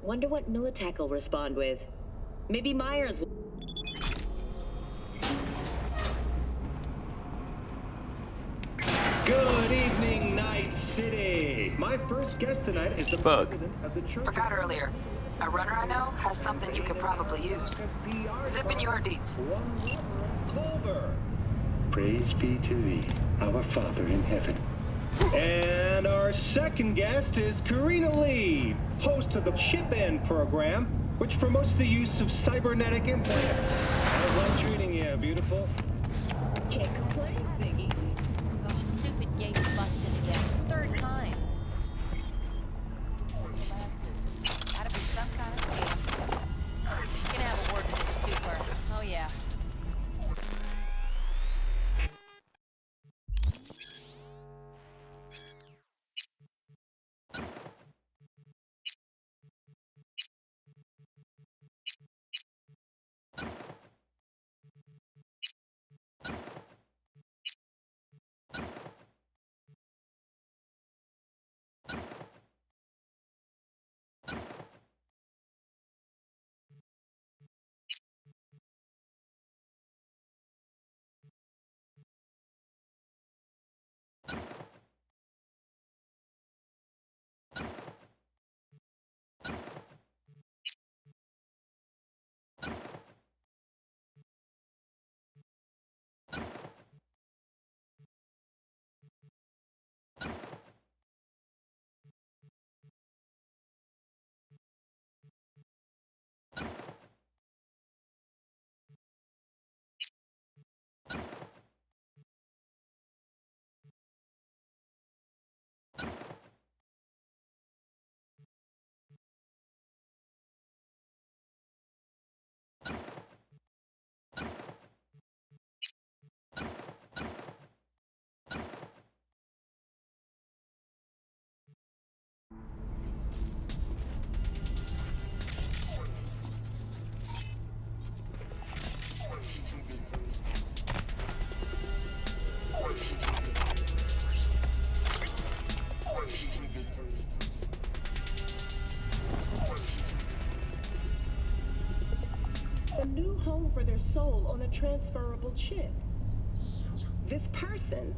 Wonder what Militech will respond with. Maybe Myers will... Good evening, Night City. My first guest tonight is the president of the church. Forgot earlier. A runner I know has something you could probably use. Zip in your deeds. Clover. Praise be to thee, our Father in heaven. And our second guest is Karina Lee, host of the Chip In program, which promotes the use of cybernetic implants. How's life treating you, beautiful? Can't complain, Ziggy. Oh, stupid gate busted again. Third time. Gotta be some kind of game. You can have a word with the super. Oh yeah. A new home for their soul on a transferable chip. This person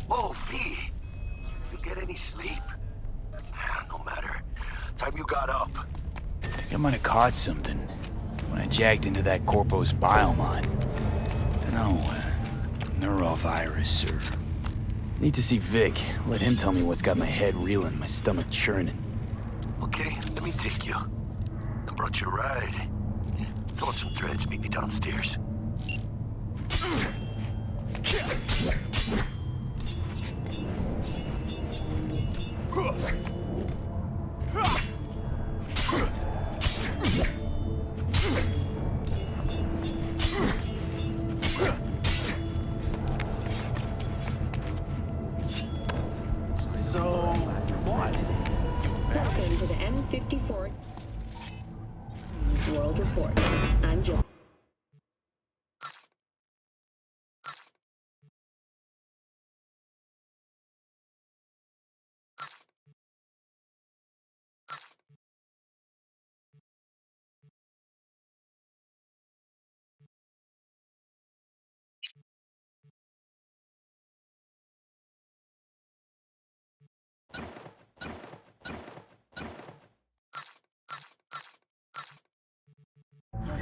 Whoa, V! You get any sleep? No matter. Time you got up. I might have caught something when I jagged into that Corpo's biomon. Dunno, neurovirus or... Need to see Vic. Let him tell me what's got my head reeling, my stomach churning. Okay, let me take you. I brought you a ride. Throw on some threads, meet me downstairs. So, what? Welcome to the M54 World Report. I'm Jill.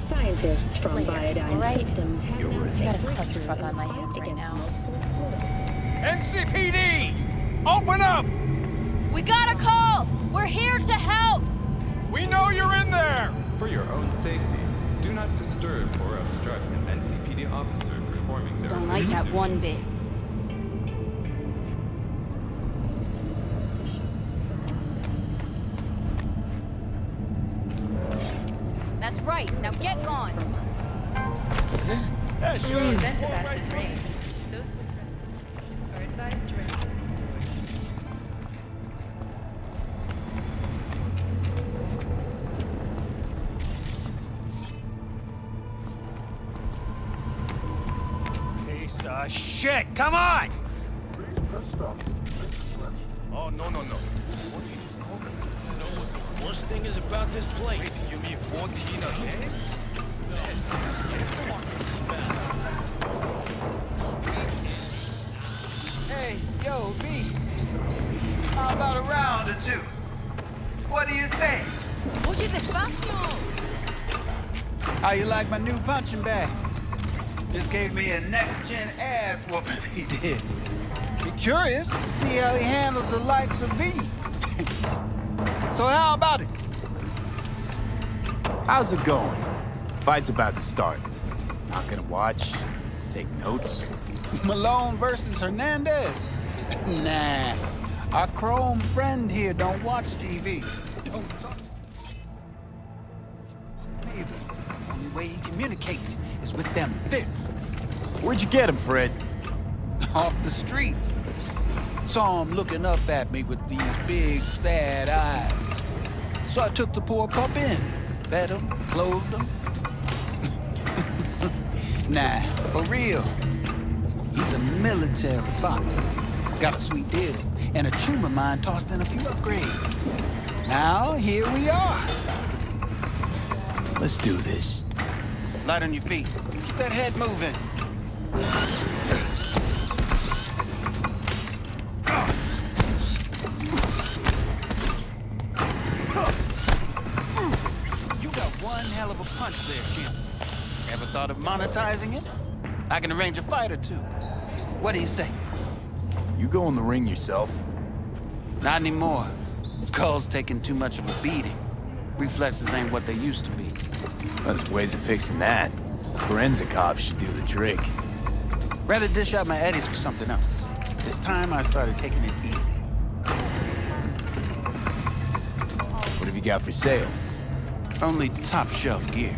Scientists from Biodyne Systems I've got a clusterfuck on my hands right now. NCPD! Open up! We got a call! We're here to help! We know you're in there! For your own safety, do not disturb or obstruct an NCPD officer performing their... Don't like that one bit. That's right, now get gone! Yeah, sure. Event of acid rain. Those are advised to remain. Piece of shit! Come on! Oh, no. What did you just call them? You know what the worst thing is about this place? Wait, you mean 14 a day? Hey, yo, V. How about a round or two? What do you think? Oye, despacio! How you like my new punching bag? Just gave me a next-gen ass whooping, he did. Be curious to see how he handles handles the likes of me. So how about it? How's it going? Fight's about to start. Not gonna watch? Take notes? Malone versus Hernandez? Nah. Our chrome friend here don't watch TV. Don't talk. The only way he communicates is with them fists. Where'd you get him, Fred? Off the street. Saw him looking up at me with these big, sad eyes. So I took the poor pup in. Fed him, clothed him. Nah, for real. He's a military bot. Got a sweet deal, and a tumor mine tossed in a few upgrades. Now, here we are. Let's do this. Light on your feet. Keep that head moving. You got one hell of a punch there, Jim. Ever thought of monetizing it? I can arrange a fight or two. What do you say? You go in the ring yourself. Not anymore. Skull's taking too much of a beating. Reflexes ain't what they used to be. There's ways of fixing that. Forensicov should do the trick. Rather dish out my eddies for something else. It's time I started taking it easy. What have you got for sale? Only top shelf gear.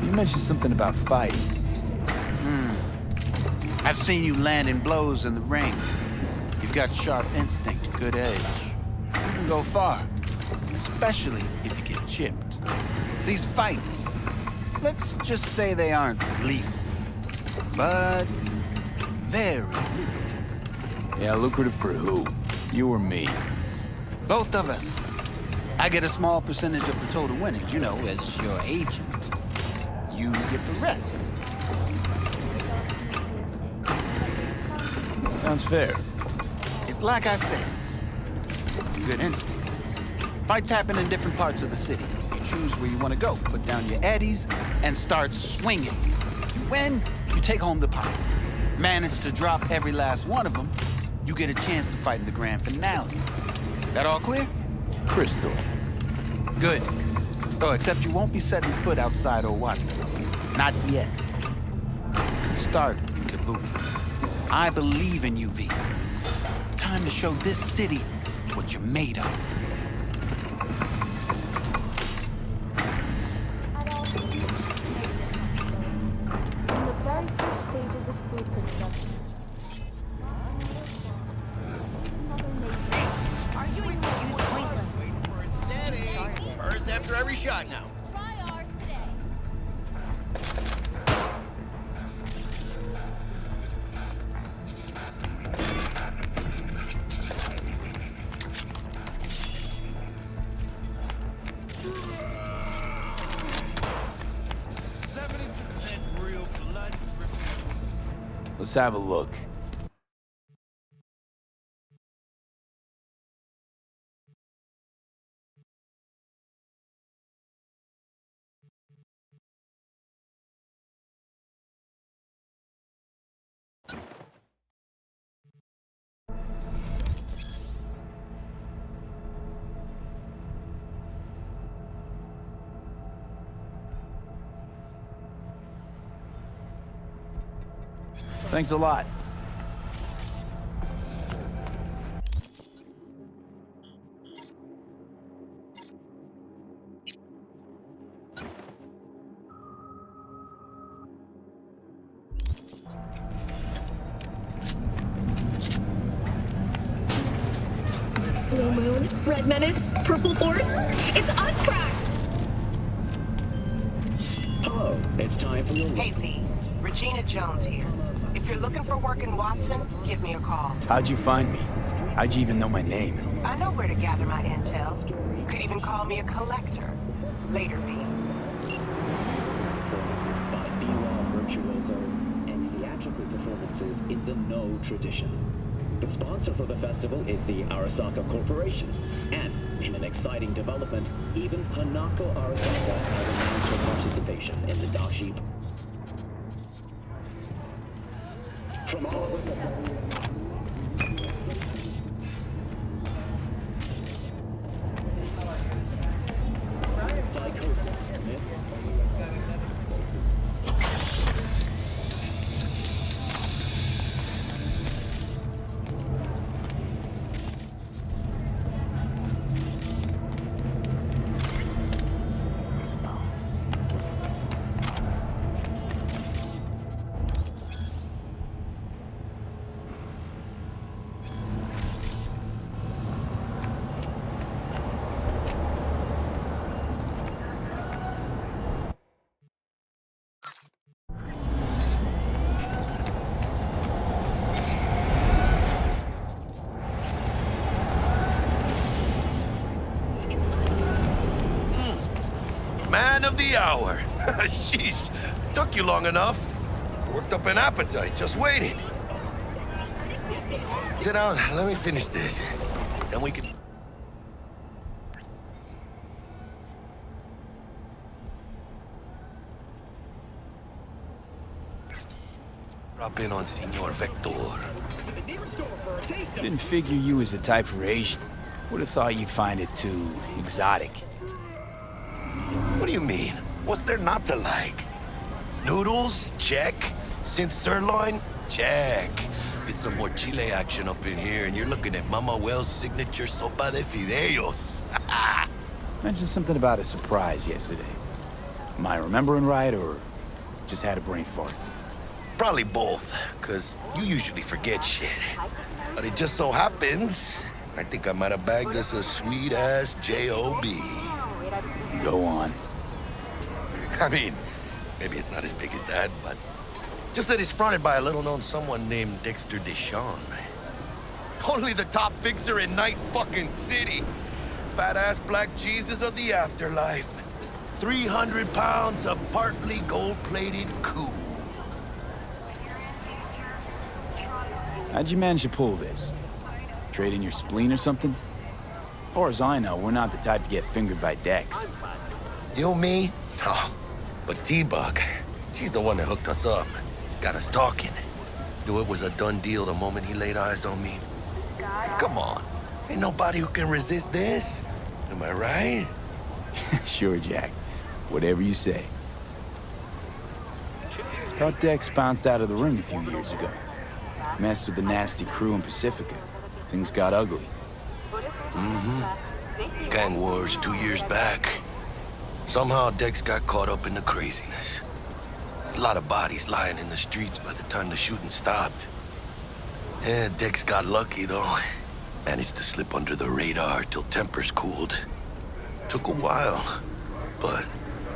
You mentioned something about fighting. I've seen you landing blows in the ring. You've got sharp instinct, good edge. You can go far, especially if you get chipped. These fights, let's just say they aren't legal, but very lucrative. Yeah, lucrative for who? You or me? Both of us. I get a small percentage of the total winnings, you know, as your agent. You get the rest. Sounds fair. It's like I said, good instinct. Fights happen in different parts of the city. You choose where you want to go, put down your eddies, and start swinging. You win, you take home the pot. Manage to drop every last one of them, you get a chance to fight in the grand finale. That all clear? Crystal. Good. Oh, except you won't be setting foot outside or Watson. Not yet. You can start in Kabuki. I believe in you, V. Time to show this city what you're made of. In the very first stages of food production. Arguing with you is pointless. Steady. First after every shot now. Try ours today. Let's have a look. Thanks a lot. Blue Moon, Red Menace, Purple Force. It's us, Cracks! Hello, it's time for your... Hey, V. Regina Jones here. If you're looking for work in Watson, give me a call. How'd you find me? How'd you even know my name? I know where to gather my intel. You could even call me a collector. Later, V. Performances by B-Law virtuosos and theatrical performances in the No tradition. The sponsor for the festival is the Arasaka Corporation. And, in an exciting development, even Hanako Arasaka has announced her Man of the hour. Sheesh, took you long enough. Worked up an appetite, just waiting. Sit down, let me finish this. Then we can... Drop in on Senor Vector. Didn't figure you as the type for Asian. Would have thought you'd find it too exotic. What do you mean? What's there not to like? Noodles? Check. Synth sirloin? Check. Get some more Chile action up in here, and you're looking at Mama Wells' signature sopa de fideos. Mentioned something about a surprise yesterday. Am I remembering right, or just had a brain fart? Probably both, because you usually forget shit. But it just so happens, I think I might have bagged us a sweet-ass J.O.B. Go on. I mean, maybe it's not as big as that, but just that it's fronted by a little-known someone named Dexter Deshawn. Only the top fixer in Night fucking City. Fat-ass black Jesus of the afterlife. 300 pounds of partly gold-plated cool. How'd you manage to pull this? Trade in your spleen or something? As far as I know, we're not the type to get fingered by Dex. You, me? Oh, but T-Bug, she's the one that hooked us up. Got us talking. Knew it was a done deal the moment he laid eyes on me. 'Cause come on, ain't nobody who can resist this. Am I right? Sure, Jack. Whatever you say. Thought Dex bounced out of the ring a few years ago. Messed with the nasty crew in Pacifica. Things got ugly. Mm-hmm. Gang wars 2 years back. Somehow Dex got caught up in the craziness. There's a lot of bodies lying in the streets by the time the shooting stopped. Yeah, Dex got lucky, though. Managed to slip under the radar till tempers cooled. Took a while, but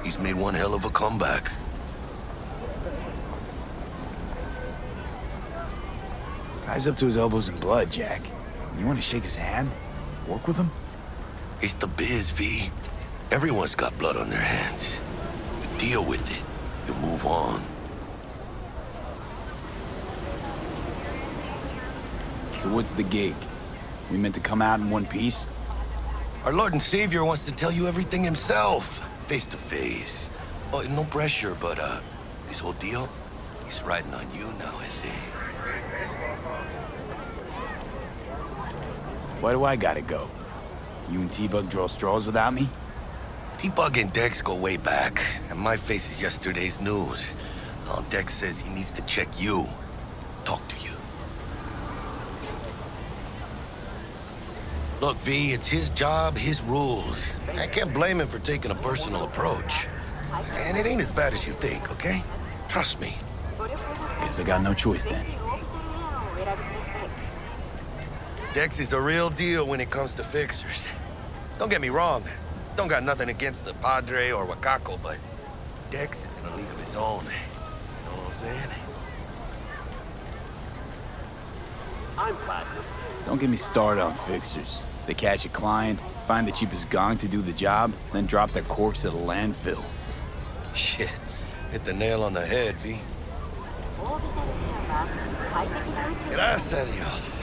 he's made one hell of a comeback. Guy's up to his elbows in blood, Jack. You want to shake his hand? Work with him? It's the biz, V. Everyone's got blood on their hands. You deal with it. You move on. So what's the gig? We meant to come out in one piece? Our Lord and Savior wants to tell you everything himself, face to face. Oh, no pressure, but this whole deal, he's riding on you now, I see. Why do I gotta go? You and T-Bug draw straws without me? T-Bug and Dex go way back, and my face is yesterday's news. Now Dex says he needs to check you, talk to you. Look, V, it's his job, his rules. I can't blame him for taking a personal approach. And it ain't as bad as you think, okay? Trust me. Guess I got no choice then. Dex is a real deal when it comes to fixers. Don't get me wrong. Don't got nothing against the Padre or Wakako, but Dex is in a league of his own. You know what I'm saying? I'm Platinum. Don't get me started on fixers. They catch a client, find the cheapest gong to do the job, then drop their corpse at a landfill. Shit. Hit the nail on the head, V. Gracias a Dios.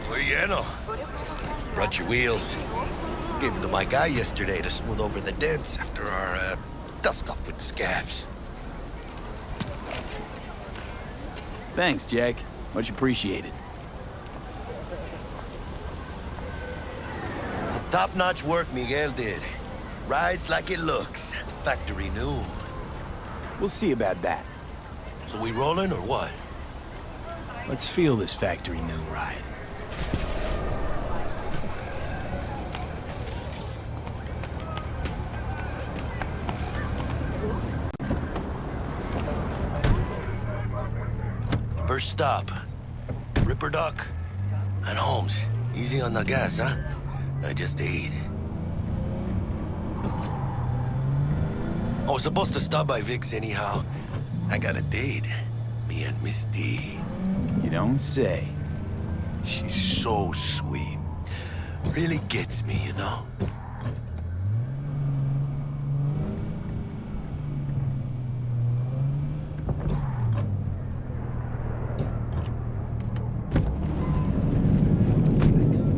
Estoy lleno. Brought your wheels. Gave them to my guy yesterday to smooth over the dents after our dust-up with the scabs. Thanks, Jack. Much appreciated. Top-notch work Miguel did. Rides like it looks. Factory new. We'll see about that. So we rolling or what? Let's feel this factory new ride. First stop. Ripper Duck and Holmes. Easy on the gas, huh? I just ate. I was supposed to stop by Vic's anyhow. I got a date. Me and Miss D. You don't say. She's so sweet. Really gets me, you know?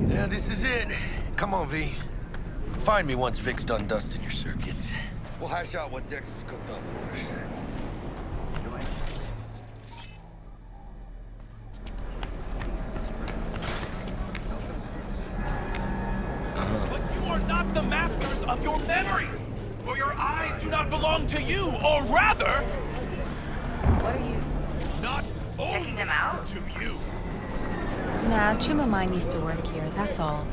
Yeah, this is it. Come on, V. Find me once Vic's done dusting your circuits. We'll hash out what Dex has cooked up for us. But you are not the masters of your memories! For your eyes do not belong to you, or rather... What are you... Not checking them out? To you. Nah, Trim of mine used to work here, that's all.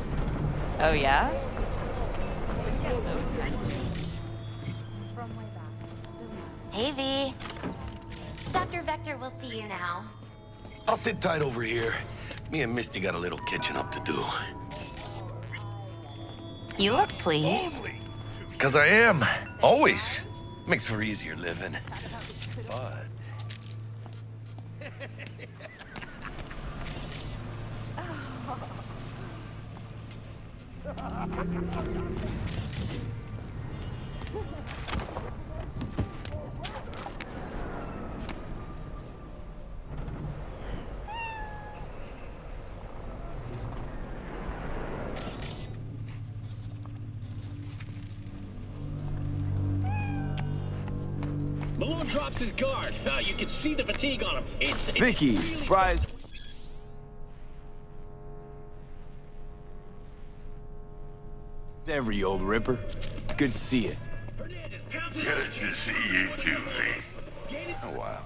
Oh, yeah? Hey, V. Dr. Vector will see you now. I'll sit tight over here. Me and Misty got a little catching up to do. You look pleased. Because I am. Always. Makes for easier living. But... Malone drops his guard. You can see the fatigue on him. It's Vicky, really... surprise. Every old Ripper. It's good to see you. Good to see you too, V. Oh, wow.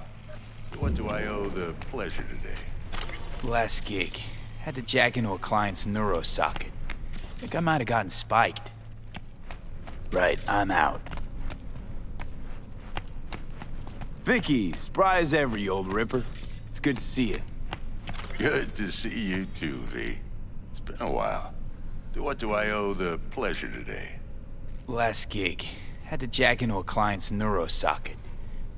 What do I owe the pleasure today? Last gig. Had to jack into a client's neuro socket. Think I might have gotten spiked. Right, I'm out. Vicky, surprise every old Ripper. It's good to see you. Good to see you too, V. It's been a while. What do I owe the pleasure today? Last gig. Had to jack into a client's neuro socket.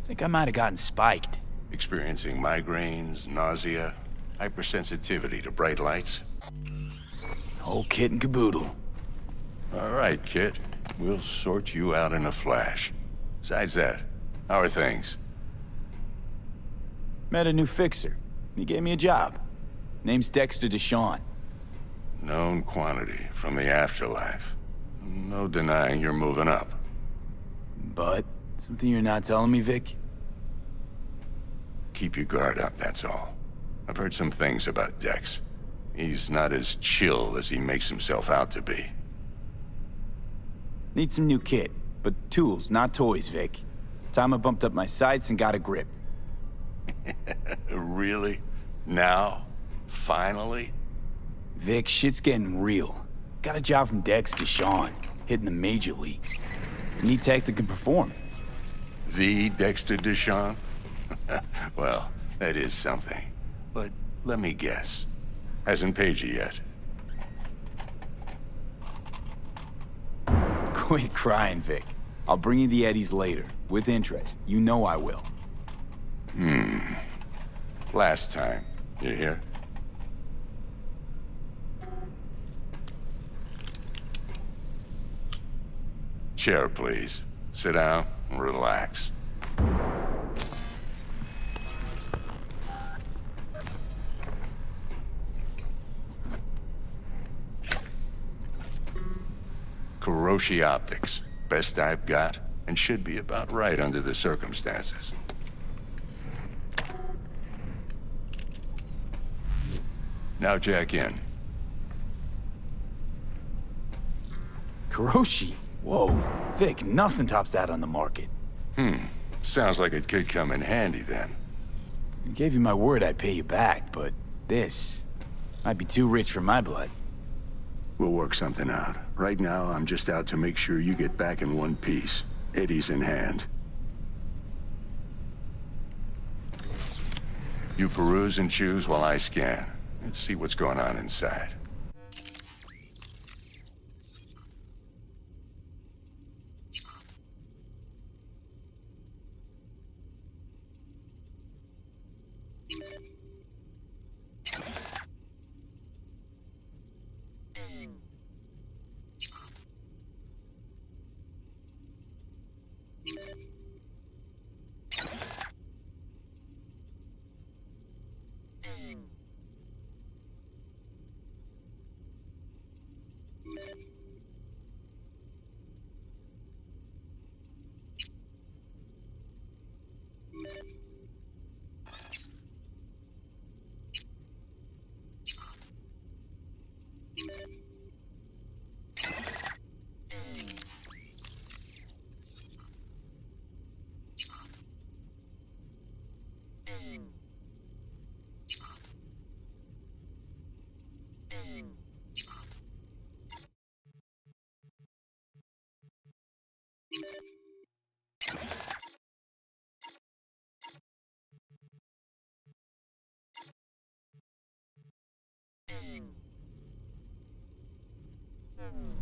Think I might have gotten spiked. Experiencing migraines, nausea, hypersensitivity to bright lights? Whole kit and caboodle. All right, kid. We'll sort you out in a flash. Besides that, how are things? Met a new fixer. He gave me a job. Name's Dexter Deshawn. Known quantity from the afterlife. No denying you're moving up. But, something you're not telling me, Vic? Keep your guard up, that's all. I've heard some things about Dex. He's not as chill as he makes himself out to be. Need some new kit, but tools, not toys, Vic. Time I bumped up my sights and got a grip. Really? Now? Finally? Vic, shit's getting real. Got a job from Dex Deshawn, hitting the major leagues. Need tech that can perform. The Dexter Deshawn? Well, that is something. But let me guess. Hasn't paid you yet. Quit crying, Vic. I'll bring you the eddies later, with interest. You know I will. Last time. You hear? Chair, please. Sit down and relax. Kuroshi Optics. Best I've got, and should be about right under the circumstances. Now jack in. Kuroshi? Whoa. Vic, nothing tops that on the market. Sounds like it could come in handy then. I gave you my word I'd pay you back, but this might be too rich for my blood. We'll work something out. Right now, I'm just out to make sure you get back in one piece. Eddie's in hand. You peruse and choose while I scan. Let's see what's going on inside.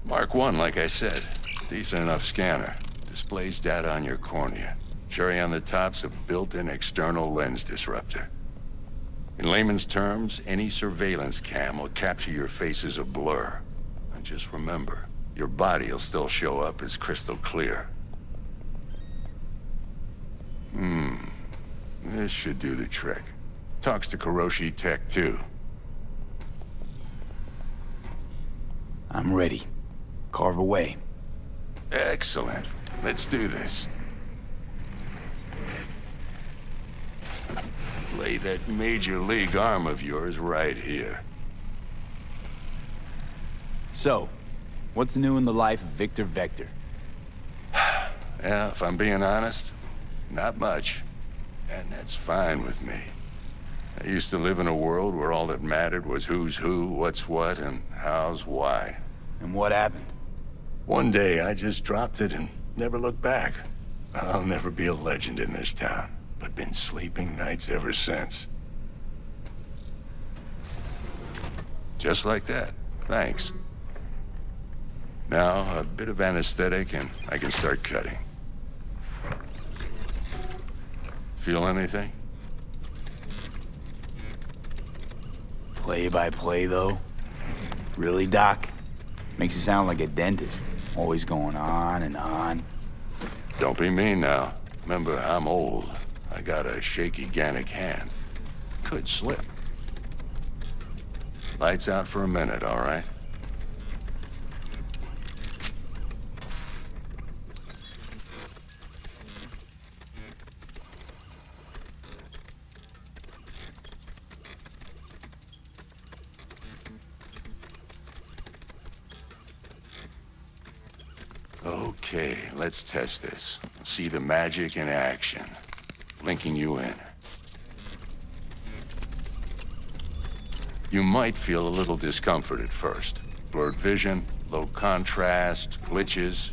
Mark 1, like I said. Decent enough scanner. Displays data on your cornea. Cherry on the top's a built-in external lens disruptor. In layman's terms, any surveillance cam will capture your face as a blur. And just remember, your body will still show up as crystal clear. This should do the trick. Talks to Kuroshi Tech, too. I'm ready. Carve away. Excellent. Let's do this. Lay that major league arm of yours right here. So, what's new in the life of Victor Vector? Yeah, if I'm being honest, not much. And that's fine with me. I used to live in a world where all that mattered was who's who, what's what, and how's why. And what happened? One day, I just dropped it and never looked back. I'll never be a legend in this town, but been sleeping nights ever since. Just like that. Thanks. Now, a bit of anesthetic and I can start cutting. Feel anything? Play by play, though? Really, Doc? Makes you sound like a dentist. Always going on and on. Don't be mean now. Remember, I'm old. I got a shaky Gannic hand. Could slip. Lights out for a minute, all right? Okay, let's test this. See the magic in action. Linking you in. You might feel a little discomfort at first. Blurred vision, low contrast, glitches.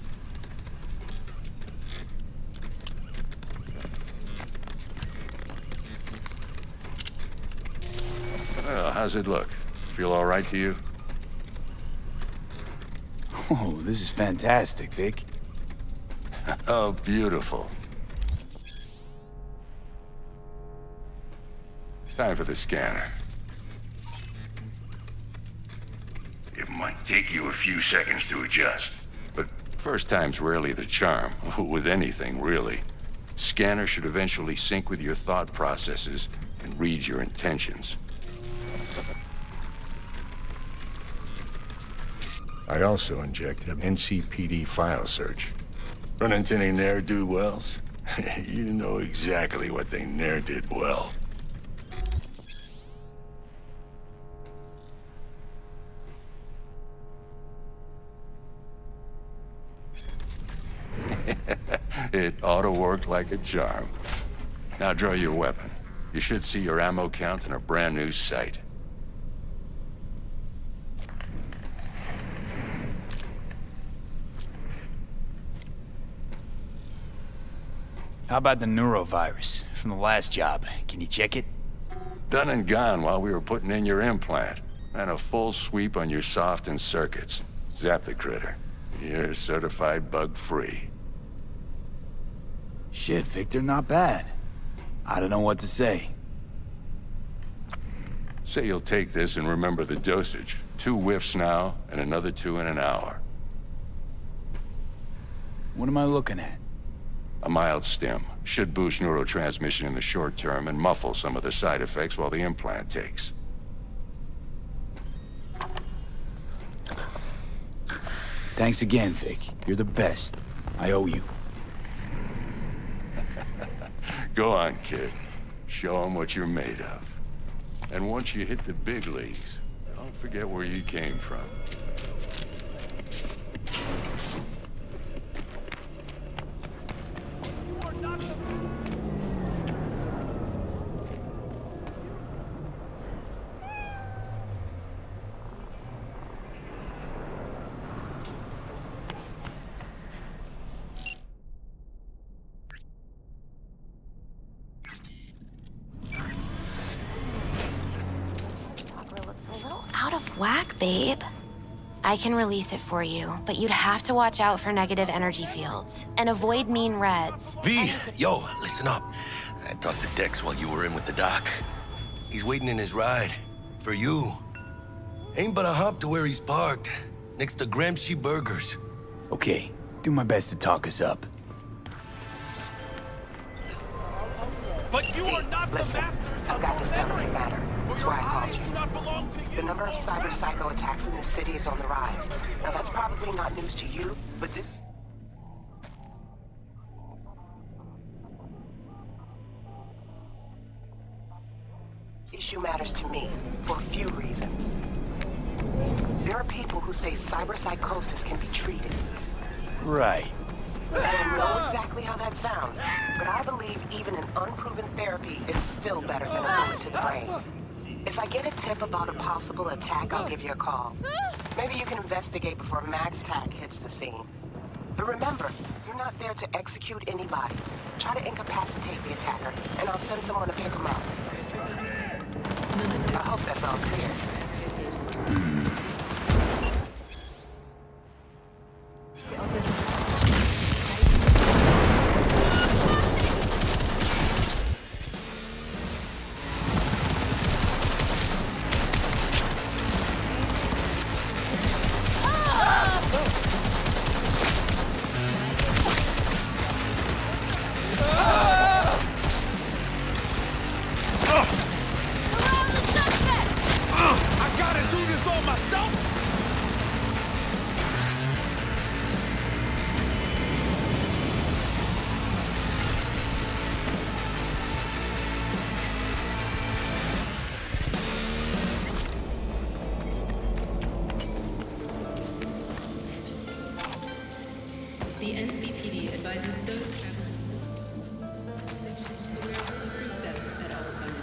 Well, how's it look? Feel all right to you? Oh, this is fantastic, Vic. Oh, beautiful. Time for the scanner. It might take you a few seconds to adjust, but first time's rarely the charm, with anything, really. Scanner should eventually sync with your thought processes and read your intentions. I also injected an NCPD file search. Run into any ne'er-do-wells? You know exactly what they ne'er did well. It ought to work like a charm. Now draw your weapon. You should see your ammo count in a brand new sight. How about the neurovirus from the last job? Can you check it? Done and gone while we were putting in your implant. And a full sweep on your soft and circuits. Zap the critter. You're certified bug-free. Shit, Victor, not bad. I don't know what to say. Say you'll take this and remember the dosage. 2 whiffs now, and another 2 in an hour. What am I looking at? A mild stim. Should boost neurotransmission in the short term and muffle some of the side effects while the implant takes. Thanks again, Vic. You're the best. I owe you. Go on, kid. Show them what you're made of. And once you hit the big leagues, don't forget where you came from. Out of whack, babe. I can release it for you, but you'd have to watch out for negative energy fields and avoid mean reds. V, yo, listen up. I talked to Dex while you were in with the doc. He's waiting in his ride. For you. Ain't but a hop to where he's parked. Next to Gramsci Burgers. Okay, do my best to talk us up. But you are not Listen, the masters. I've got this delicate matter. That's why I called you. The number of cyber psycho attacks in this city is on the rise. Now that's probably not news to you, but this... issue matters to me for a few reasons. There are people who say cyberpsychosis can be treated. Right. I don't know exactly how that sounds, but I believe even an unproven therapy is still better than a bullet to the brain. If I get a tip about a possible attack, I'll give you a call. Maybe you can investigate before Max Tack hits the scene. But remember, you're not there to execute anybody. Try to incapacitate the attacker, and I'll send someone to pick him up. I hope that's all clear. The NCPD advises those traveling to wear appropriate vests at all times.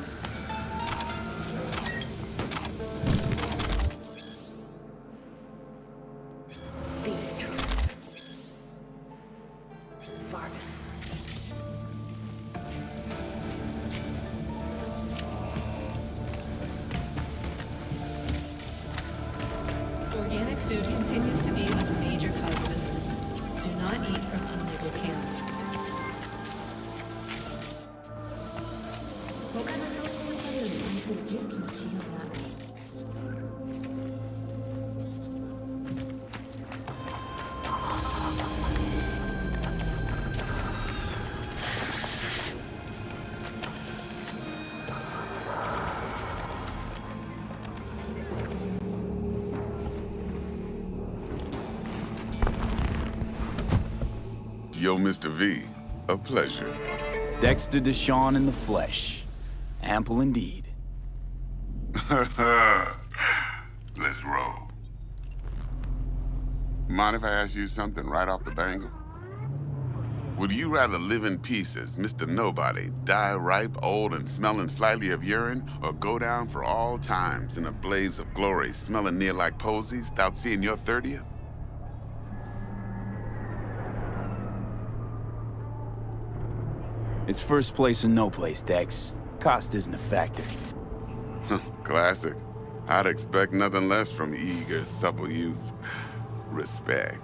Organic food continues to be a major cause of illness. Do not eat from unlabeled cans. 他の情報車両に関する重機の使用は Yo, Mr. V, a pleasure. Dexter Deshawn in the flesh. Ample indeed. Let's roll. Mind if I ask you something right off the bangle? Would you rather live in pieces, Mr. Nobody, die ripe, old, and smelling slightly of urine, or go down for all times in a blaze of glory, smelling near like posies, without seeing your 30th? It's first place or no place, Dex. Cost isn't a factor. Classic. I'd expect nothing less from eager, supple youth. Respect.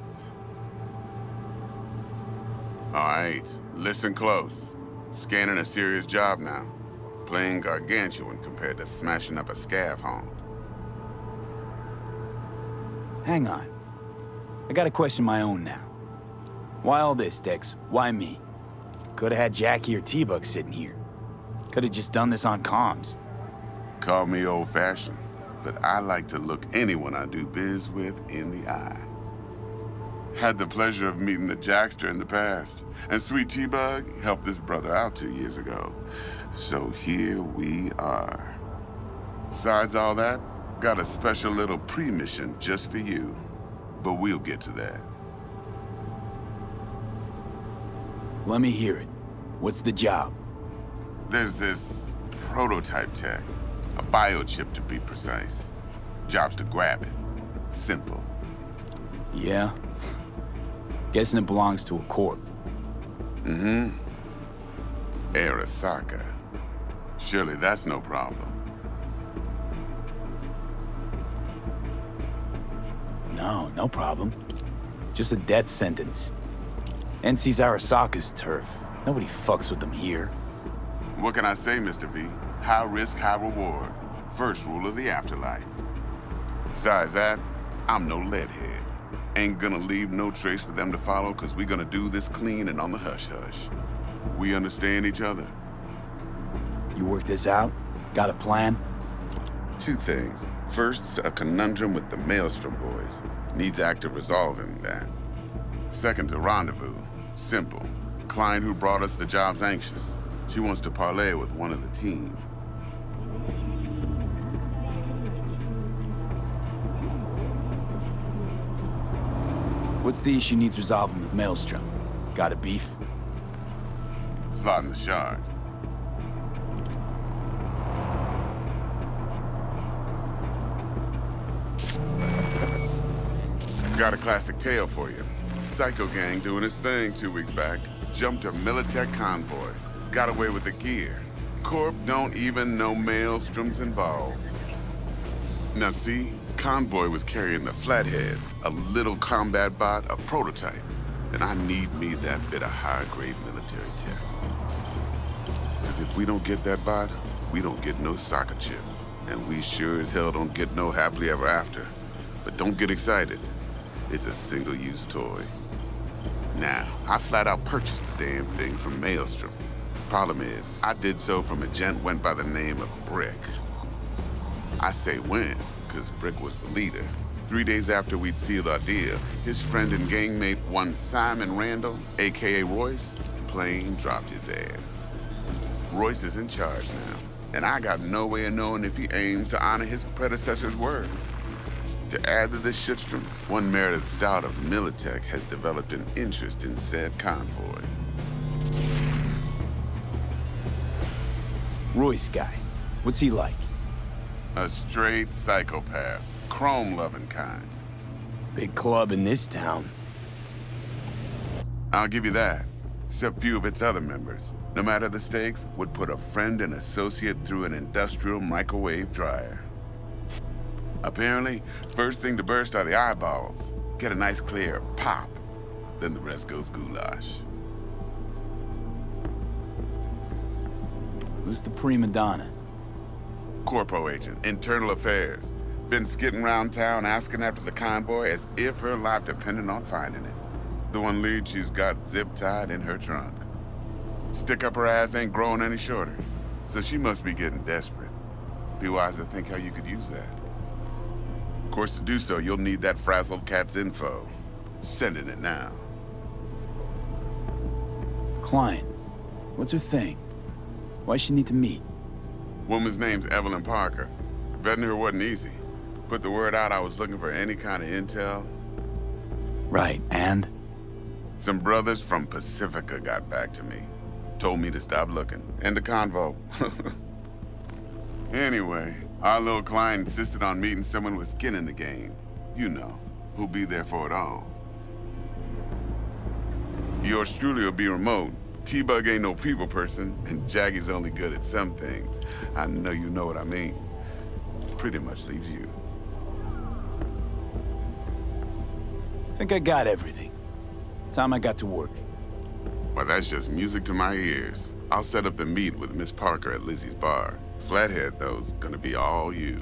All right, listen close. Scanning a serious job now. Playing gargantuan compared to smashing up a scav haunt. Hang on. I gotta question my own now. Why all this, Dex? Why me? Could've had Jackie or T-Bug sitting here. Could've just done this on comms. Call me old-fashioned, but I like to look anyone I do biz with in the eye. Had the pleasure of meeting the Jackster in the past, and Sweet T-Bug helped this brother out 2 years ago. So here we are. Besides all that, got a special little pre-mission just for you. But we'll get to that. Let me hear it. What's the job? There's this prototype tech. A biochip to be precise. Job's to grab it. Simple. Yeah? Guessing it belongs to a corp. Mm-hmm. Arasaka. Surely that's no problem. No, no problem. Just a death sentence. NC's Arasaka's turf. Nobody fucks with them here. What can I say, Mr. V? High risk, high reward. First rule of the afterlife. Besides that, I'm no leadhead. Ain't gonna leave no trace for them to follow, cause we gonna do this clean and on the hush-hush. We understand each other. You work this out? Got a plan? Two things. First, a conundrum with the Maelstrom boys. Needs active resolving that. Second, a rendezvous. Simple. Client who brought us the job's anxious. She wants to parlay with one of the team. What's the issue needs resolving with Maelstrom? Got a beef? Slotting the shard. Got a classic tale for you. Psycho gang doing his thing 2 weeks back. Jumped a Militech convoy. Got away with the gear. Corp don't even know Maelstrom's involved. Now see, convoy was carrying the Flathead, a little combat bot, a prototype. And I need me that bit of high-grade military tech. Because if we don't get that bot, we don't get no soccer chip. And we sure as hell don't get no happily ever after. But don't get excited. It's a single-use toy. Now, I flat out purchased the damn thing from Maelstrom. Problem is, I did so from a gent went by the name of Brick. I say when, because Brick was the leader. 3 days after we'd sealed our deal, his friend and gangmate, one Simon Randall, AKA Royce, plain dropped his ass. Royce is in charge now, and I got no way of knowing if he aims to honor his predecessor's word. To add to this shitstorm, one Meredith Stout of Militech has developed an interest in said convoy. Royce guy. What's he like? A straight psychopath. Chrome-loving kind. Big club in this town. I'll give you that. Except few of its other members, no matter the stakes, would put a friend and associate through an industrial microwave dryer. Apparently, first thing to burst are the eyeballs. Get a nice clear pop. Then the rest goes goulash. Who's the prima donna? Corpo agent, internal affairs. Been skidding around town asking after the convoy as if her life depended on finding it. The one lead she's got zip-tied in her trunk. Stick up her ass ain't growing any shorter, so she must be getting desperate. Be wise to think how you could use that. Of course, to do so, you'll need that frazzled cat's info. Sending it now. Client. What's her thing? Why she need to meet? Woman's name's Evelyn Parker. Vetting her wasn't easy. Put the word out I was looking for any kind of intel. Right, and? Some brothers from Pacifica got back to me. Told me to stop looking. End the convo. Anyway, our little client insisted on meeting someone with skin in the game. You know, who'll be there for it all. Yours truly will be remote. T-Bug ain't no people person, and Jaggy's only good at some things. I know you know what I mean. Pretty much leaves you. Think I got everything. Time I got to work. Well, that's just music to my ears. I'll set up the meet with Miss Parker at Lizzie's bar. Flathead, though's gonna be all you.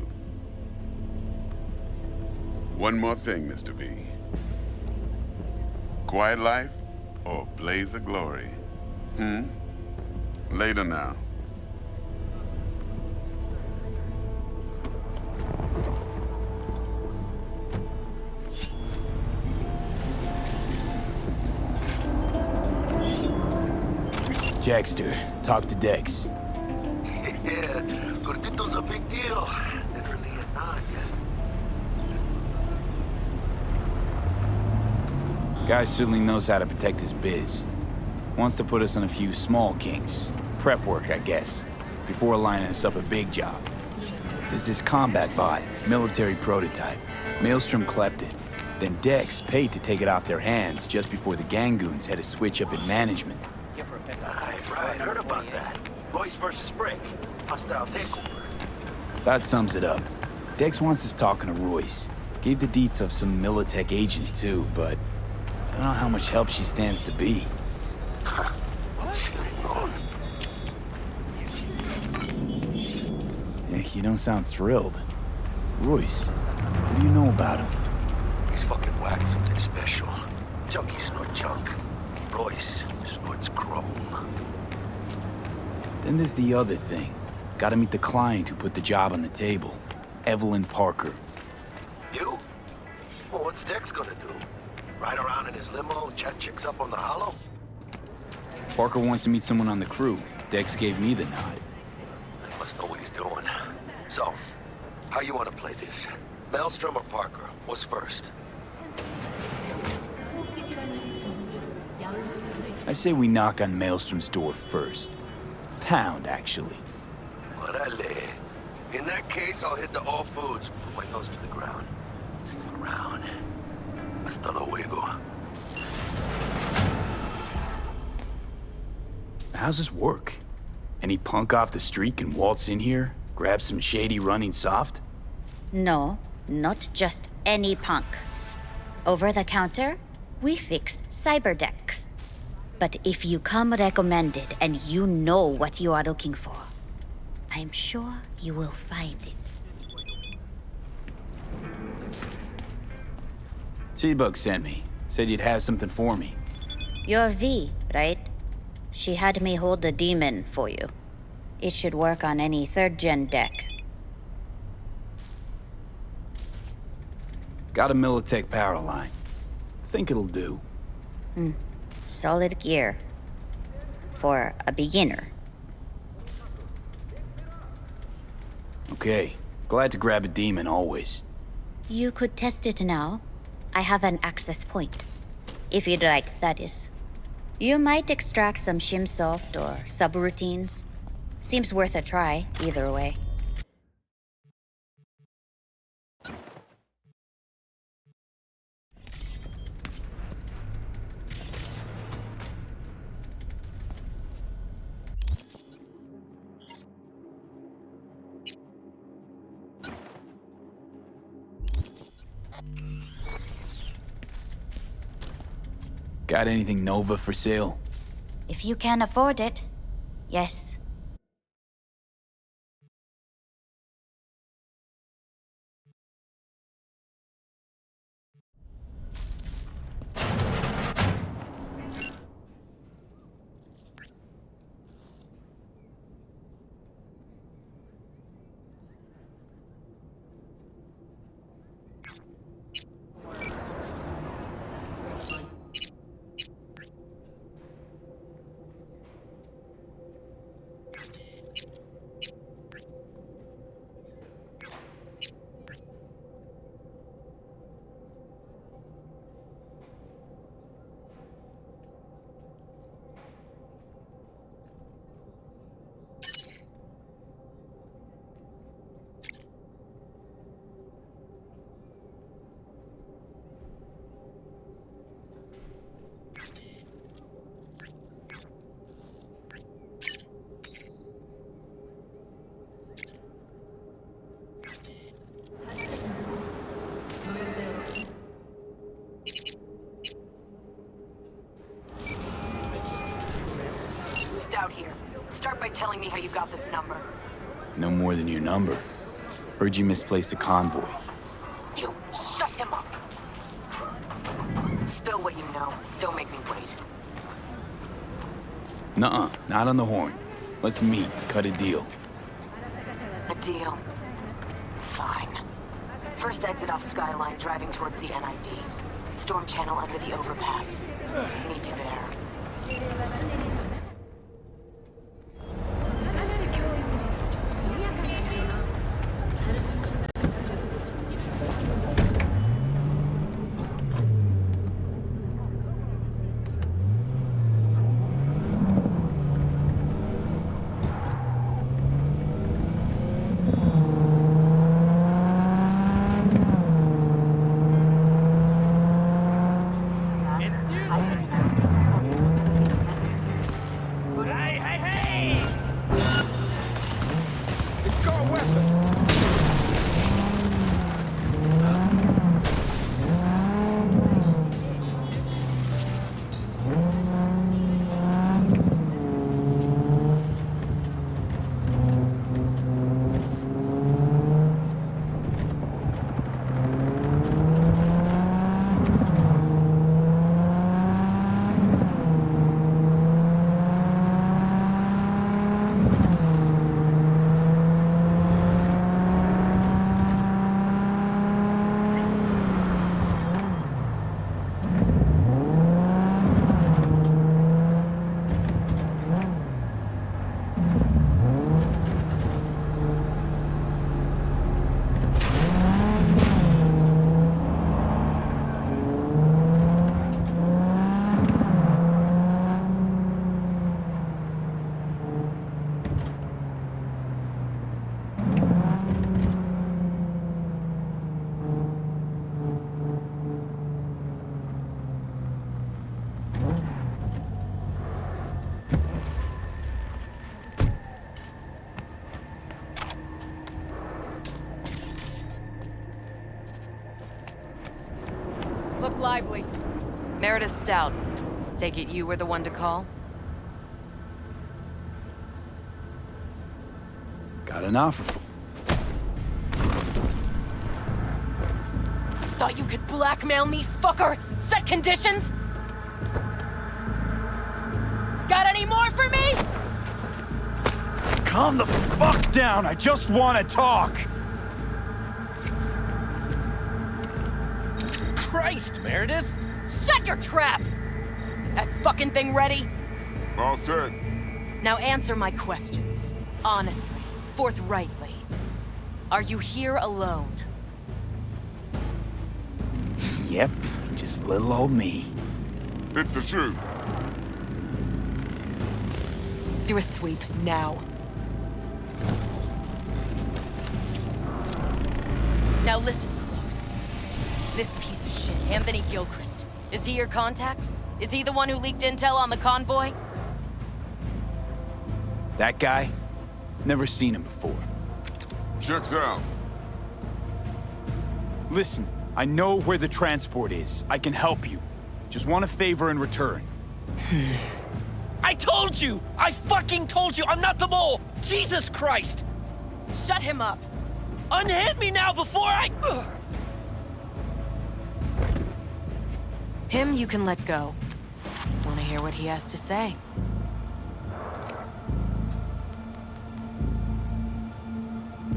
One more thing, Mr. V. Quiet life or blaze of glory? Later now. Jackster, talk to Dex. Yeah, Gordito's a big deal. Literally a nod yet. Guy certainly knows how to protect his biz. Wants to put us on a few small kinks. Prep work, I guess. Before lining us up a big job. There's this combat bot, military prototype. Maelstrom clept it. Then Dex paid to take it off their hands just before the Gangoons had a switch up in management. Right, heard about that. Royce versus Brick. Hostile takeover. That sums it up. Dex wants us talking to Royce. Gave the deets of some Militech agent too, but I don't know how much help she stands to be. Yeah, you don't sound thrilled. Royce, what do you know about him? He's fucking whack, something special. Junkie snort junk. Royce snorts chrome. Then there's the other thing. Gotta meet the client who put the job on the table. Evelyn Parker. You? Well, what's Dex gonna do? Ride around in his limo, chat chicks up on the hollow? Parker wants to meet someone on the crew. Dex gave me the nod. He must know what he's doing. So, how you want to play this? Maelstrom or Parker? What's first? I say we knock on Maelstrom's door first. Pound, actually. Orale. In that case, I'll hit the all foods, put my nose to the ground. Stick around. Hasta luego. How's this work? Any punk off the street can waltz in here, grab some shady running soft? No, not just any punk. Over the counter, we fix cyberdecks. But if you come recommended and you know what you are looking for, I'm sure you will find it. T-Bug sent me. Said you'd have something for me. You're V, right? She had me hold the demon for you. It should work on any 3rd-gen deck. Got a Militech power line. Think it'll do. Solid gear. For a beginner. Okay. Glad to grab a demon always. You could test it now. I have an access point. If you'd like, that is. You might extract some shimsoft or subroutines. Seems worth a try, either way. Got anything Nova for sale? If you can afford it, yes. Start by telling me how you got this number. No more than your number. Heard you misplaced a convoy. You shut him up. Spill what you know. Don't make me wait. Nuh-uh, not on the horn. Let's meet, cut a deal. A deal? Fine. First exit off Skyline, driving towards the NID. Storm channel under the overpass. Meet me there. Look lively. Meredith Stout. Take it you were the one to call? Got an offer for... Thought you could blackmail me, fucker? Set conditions? Got any more for me? Calm the fuck down, I just want to talk! Christ, Meredith! Shut your trap! That fucking thing ready? All set. Now answer my questions. Honestly, forthrightly. Are you here alone? Yep, just little old me. It's the truth. Do a sweep, now. Now listen close. This piece of shit, Anthony Gilchrist, is he your contact? Is he the one who leaked intel on the convoy? That guy? Never seen him before. Checks out. Listen, I know where the transport is. I can help you. Just want a favor in return. I told you! I fucking told you! I'm not the mole! Jesus Christ! Shut him up! Unhand me now before I... Him you can let go. Want to hear what he has to say?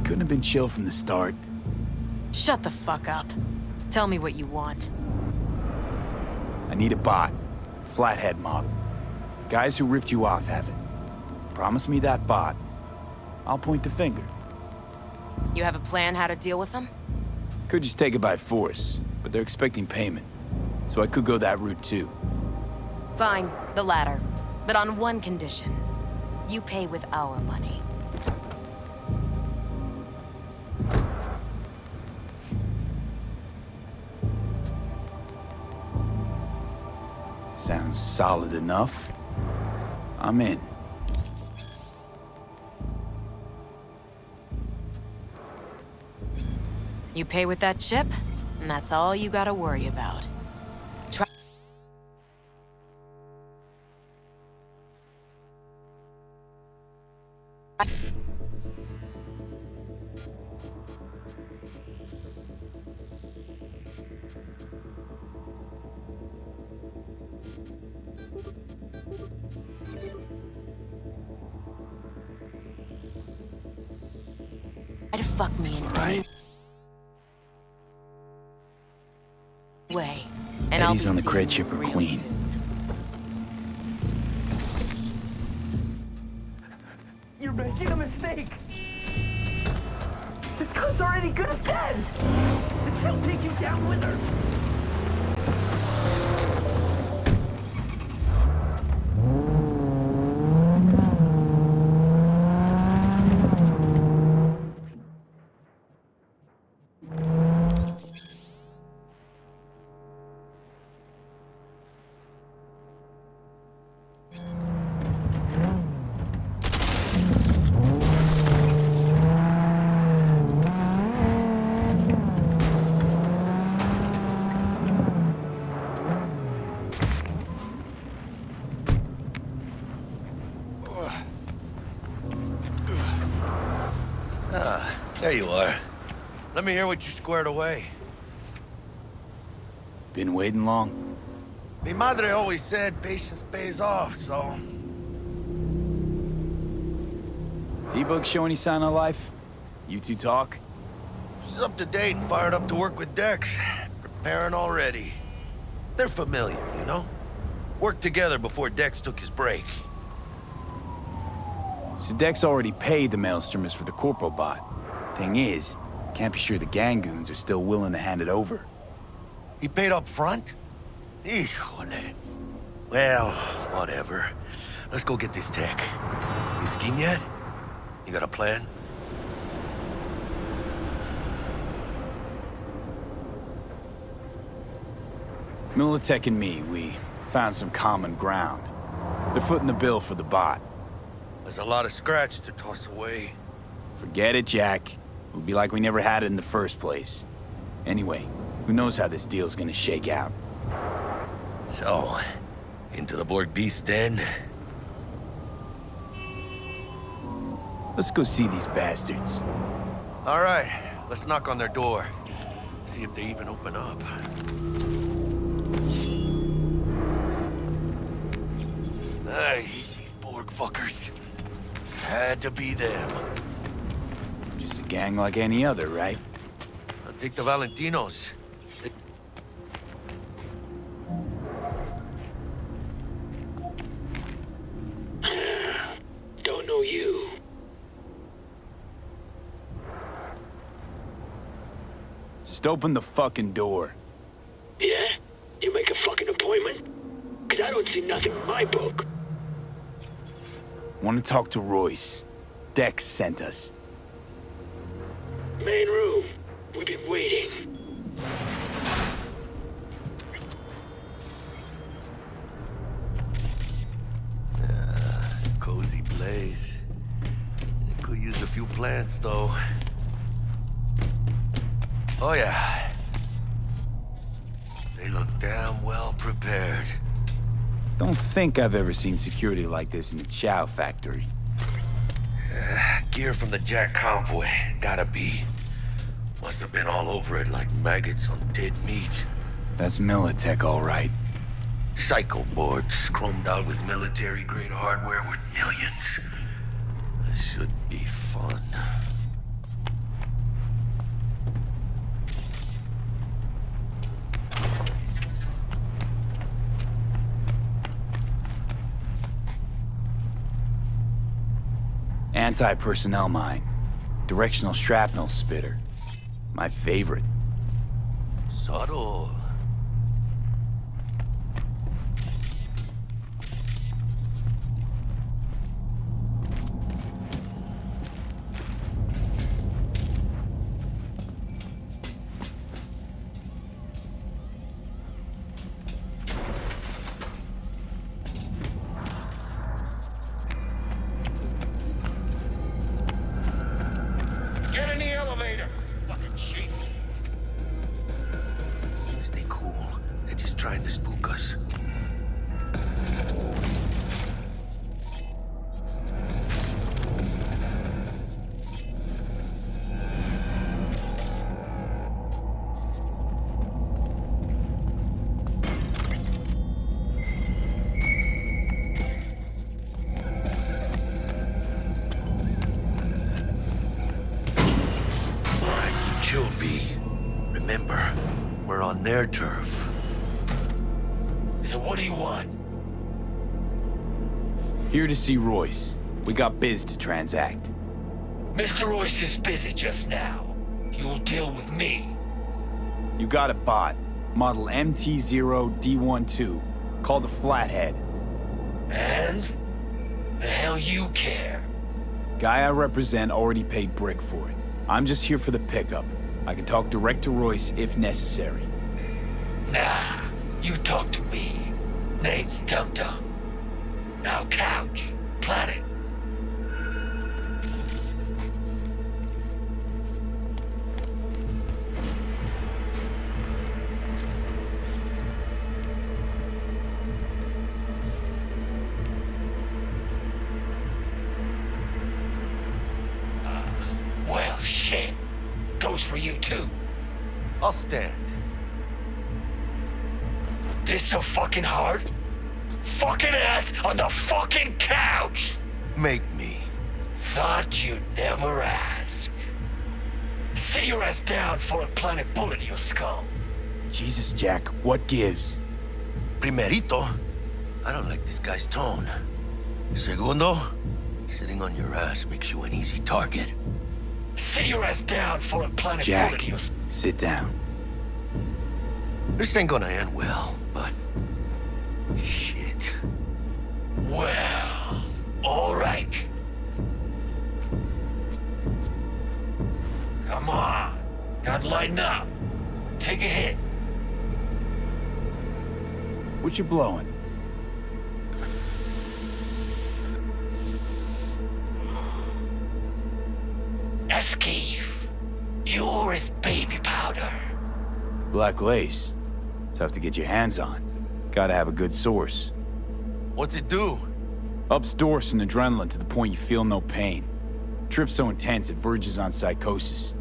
Couldn't have been chill from the start. Shut the fuck up. Tell me what you want. I need a bot. Flathead mob. Guys who ripped you off have it. Promise me that bot. I'll point the finger. You have a plan how to deal with them? Could just take it by force, but they're expecting payment. So I could go that route too. Fine, the latter. But on one condition. You pay with our money. Sounds solid enough. I'm in. You pay with that chip, and that's all you gotta worry about. Try. to fuck me in any way. And Eddie's I'll on be the crate seeing ship you or real Queen. soon. You're making a mistake. This cunt's already good as dead. She'll take you down with her. There you are. Let me hear what you squared away. Been waiting long? Mi madre always said patience pays off, so... T-Bug show any sign of life? You two talk? She's up to date and fired up to work with Dex. Preparing already. They're familiar, you know? Worked together before Dex took his break. So Dex already paid the Maelstromers for the Corpo bot. Thing is, can't be sure the Gangoons are still willing to hand it over. He paid up front? Híjole. Well, whatever. Let's go get this tech. You skiing yet? You got a plan? Militech and me, we found some common ground. They're footing the bill for the bot. There's a lot of scratch to toss away. Forget it, Jack. It'll be like we never had it in the first place. Anyway, who knows how this deal's gonna shake out. So, into the Borg Beast Den? Let's go see these bastards. All right, let's knock on their door. See if they even open up. I hate these Borg fuckers. Had to be them. Just a gang like any other, right? I'll take the Valentinos. Don't know you. Just open the fucking door. Yeah? You make a fucking appointment? Cause I don't see nothing in my book. Want to talk to Royce. Dex sent us. Main room. We've been waiting. Cozy place. Could use a few plants, though. Oh, yeah. They look damn well prepared. Don't think I've ever seen security like this in a chow factory. Gear from the Jack convoy. Gotta be. Must have been all over it like maggots on dead meat. That's Militech, all right. Psycho boards chromed out with military-grade hardware worth millions. This should be fun. Anti-personnel mine. Directional shrapnel spitter. My favorite. Subtle. Get in the elevator, fucking sheep. Stay their turf. So what do you want? Here to see Royce. We got biz to transact. Mr. Royce is busy just now. You'll deal with me. You got a bot. Model MT0D12. Called the Flathead. And? The hell you care? Guy I represent already paid Brick for it. I'm just here for the pickup. I can talk direct to Royce if necessary. Nah, you talk to me. Name's Dum Dum. Now couch. Planet. Well, shit. Goes for you, too. I'll stand. This so fucking hard? Fucking ass on the fucking couch! Make me. Thought you'd never ask. Sit your ass down for a planet bullet in your skull. Jesus, Jack, what gives? Primerito, I don't like this guy's tone. Segundo, sitting on your ass makes you an easy target. Sit your ass down for a planet Jack, bullet in your sit down. This ain't gonna end well, but... shit. Well, all right. Come on. Gotta lighten up. Take a hit. What you blowing? Esquive. You're his baby powder. Black lace. Tough to get your hands on. Gotta have a good source. What's it do? Ups Dorse and adrenaline to the point you feel no pain. Trip so intense it verges on psychosis.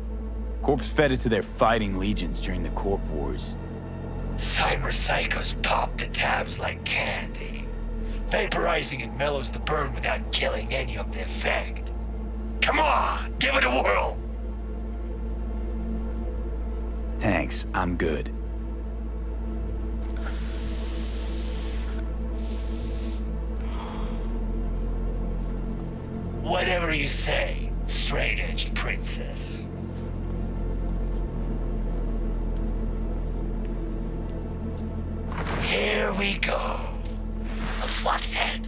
Corps fed it to their fighting legions during the Corp Wars. Cyber psychos pop the tabs like candy. Vaporizing it mellows the burn without killing any of the effect. Come on, give it a whirl! Thanks, I'm good. Whatever you say, straight-edged princess. Here we go. A Flathead.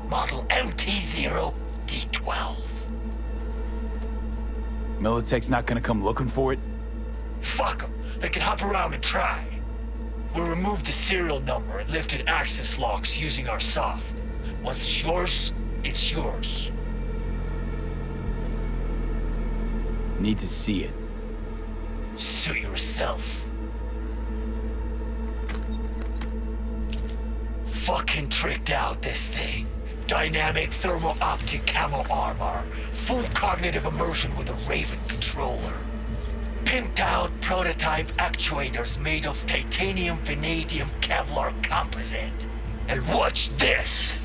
Model MT0D12. Militech's not gonna come looking for it? Fuck them. They can hop around and try. We'll remove the serial number and lifted access logs using our soft. Once it's yours, it's yours. Need to see it. Suit yourself. Fucking tricked out this thing. Dynamic thermo-optic camo armor. Full cognitive immersion with a Raven controller. Pimped out prototype actuators made of titanium, vanadium, Kevlar composite. And watch this!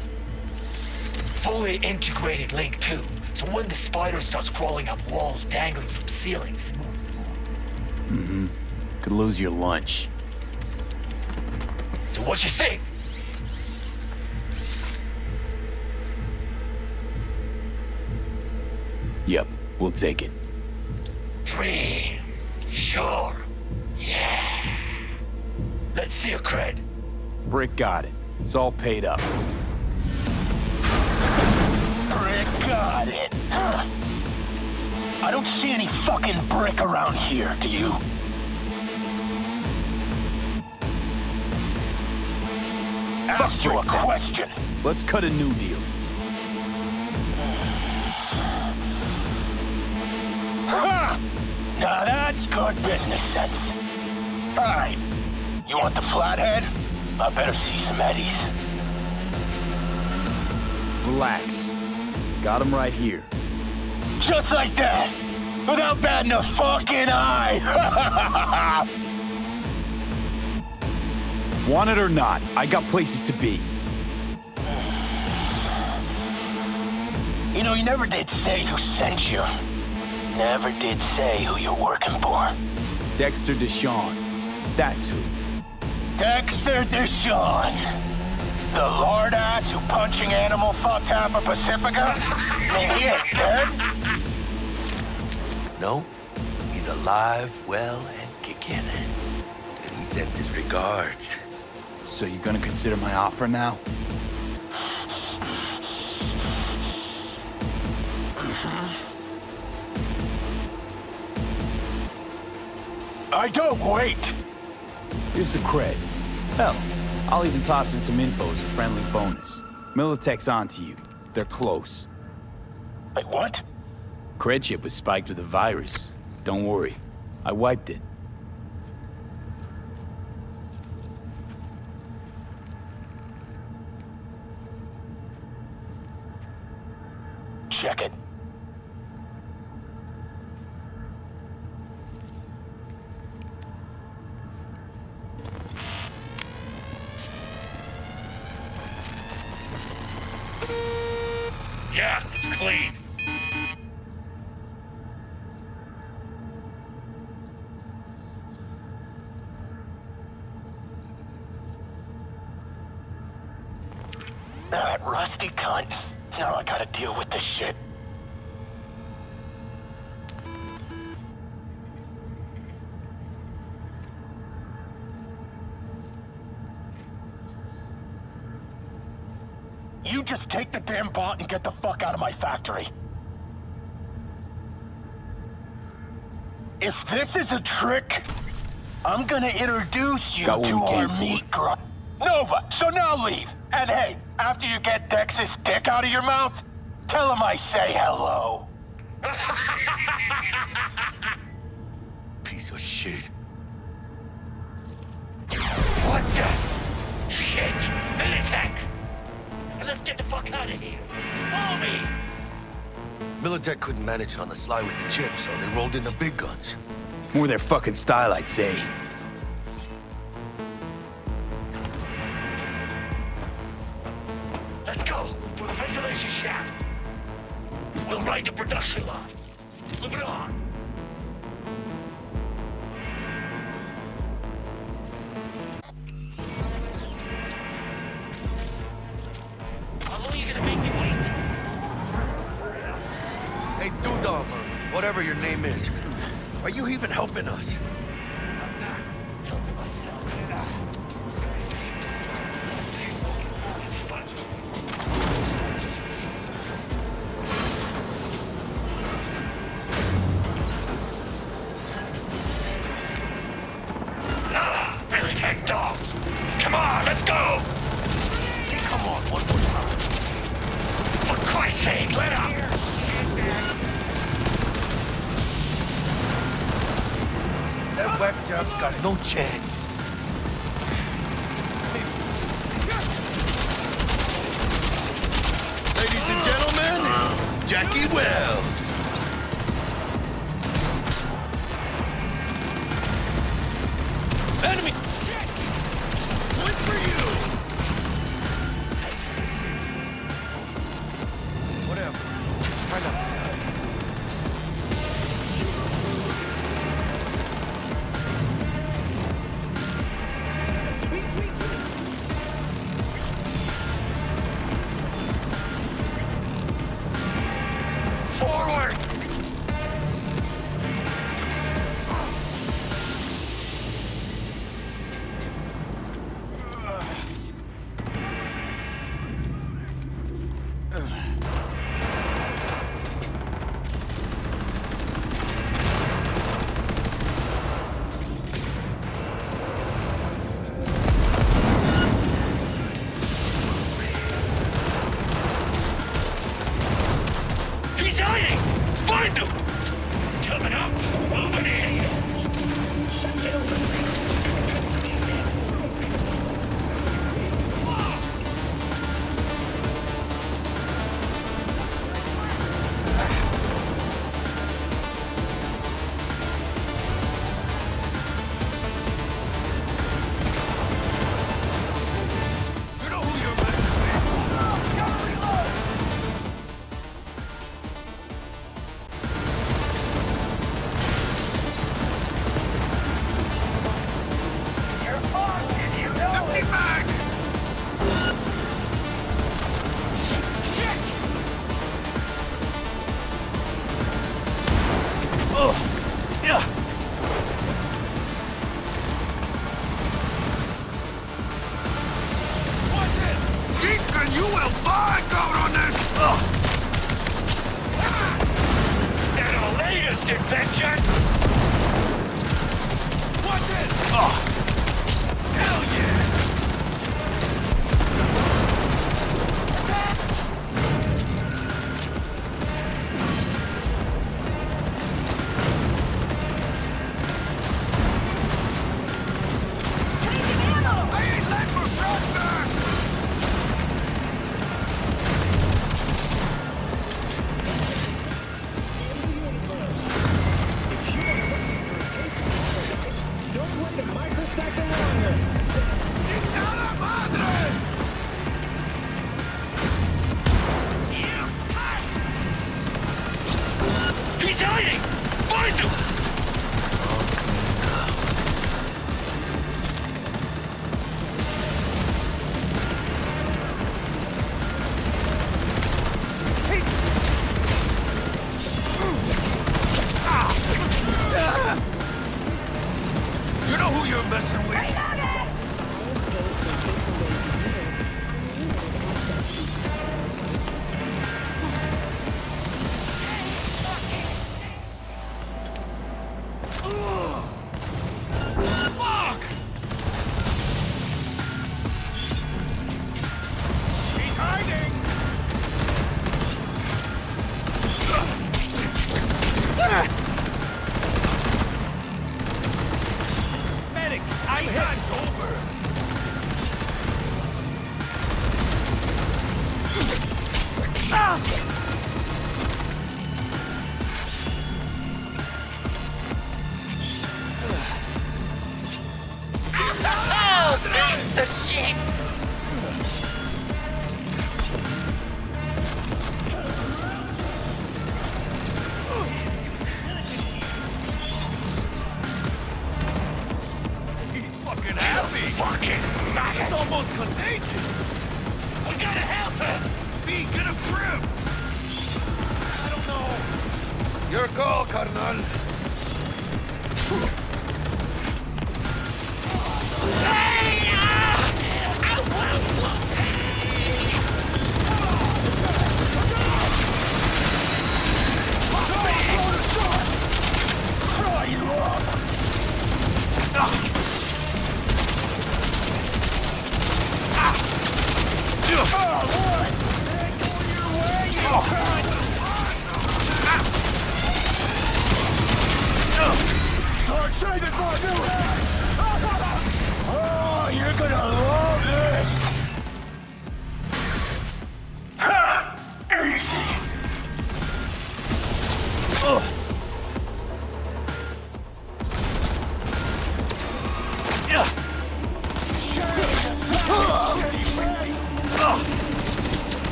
Fully integrated link too, so when the spider starts crawling up walls dangling from ceilings. Mm-hmm. Could lose your lunch. So what you think? Yep, we'll take it. Dream. Sure. Yeah. Let's see your cred. Brick got it. It's all paid up. Brick got it. Huh. I don't see any fucking brick around here, do you? Asked you a question. Let's cut a new deal. Ha! Now that's good business sense. All right. You want the Flathead? I better see some eddies. Relax. Got him right here. Just like that. Without batting a fucking eye. Want it or not, I got places to be. You know, you never did say who sent you. Never did say who you're working for. Dexter Deshawn. That's who. Dexter Deshawn. The lord ass who punching animal fucked half of Pacifica? And he ain't dead? No, he's alive, well, and kicking. And he sends his regards. So you're gonna consider my offer now? I don't wait. Here's the cred. Hell, I'll even toss in some info as a friendly bonus. Militech's onto you. They're close. Wait, what? Cred chip was spiked with a virus. Don't worry. I wiped it. Check it. Yeah, it's clean. That rusty cunt. Now I gotta deal with this shit. You just take the damn bot and get the fuck out of my factory. If this is a trick, I'm gonna introduce you Got what to we our came for. meat grind. Nova, so now leave. And hey, after you get Dex's dick out of your mouth, tell him I say hello. Piece of shit. What the? Shit! Militech! Let's get the fuck out of here. Follow me! Militech couldn't manage it on the sly with the chip, so they rolled in the big guns. More their fucking style, I'd say. Let's go for the ventilation shaft. We'll ride the production line. Flip it on. How long are you gonna make me wait? Hey, Dudam, or whatever your name is, are you even helping us? I'm not helping myself. Militech dogs! Come on, let's go! Say, come on, one more time. For Christ's sake, let up! That whack job's got no chance. Ladies and gentlemen, Jackie Wells. Enemy! Wait for you! Whatever. Try not. Forward! He's hiding! Find him! Coming up! Moving in! You know who you're messing with. of shit! He's fucking happy! Fucking maggot! It's almost contagious! We gotta help him! B, get a grip! I don't know. Your call, Carnal. Start saving for a new head! Oh, you're gonna love this! Easy!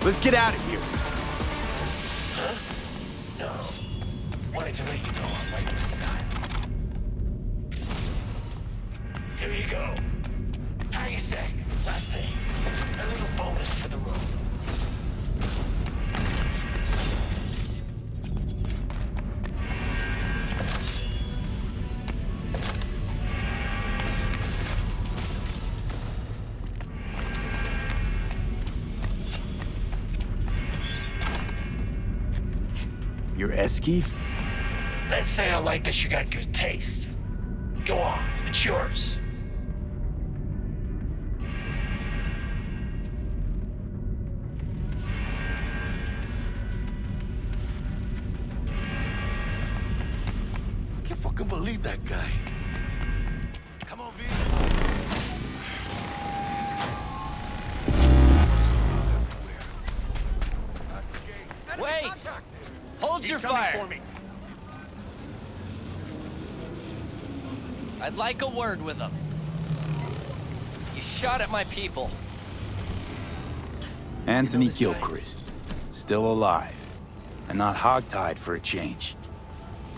Let's get out of here. No. Wanted to let you know I like this style. Here you go. How you say? Last thing. A little bonus for the road. Your eskeef? Let's say I like that you got good taste. Go on, it's yours. I can't fucking believe that guy. Come on, V. Wait! Hold your fire! I'd like a word with them. You shot at my people. Anthony Gilchrist. Still alive. And not hogtied for a change.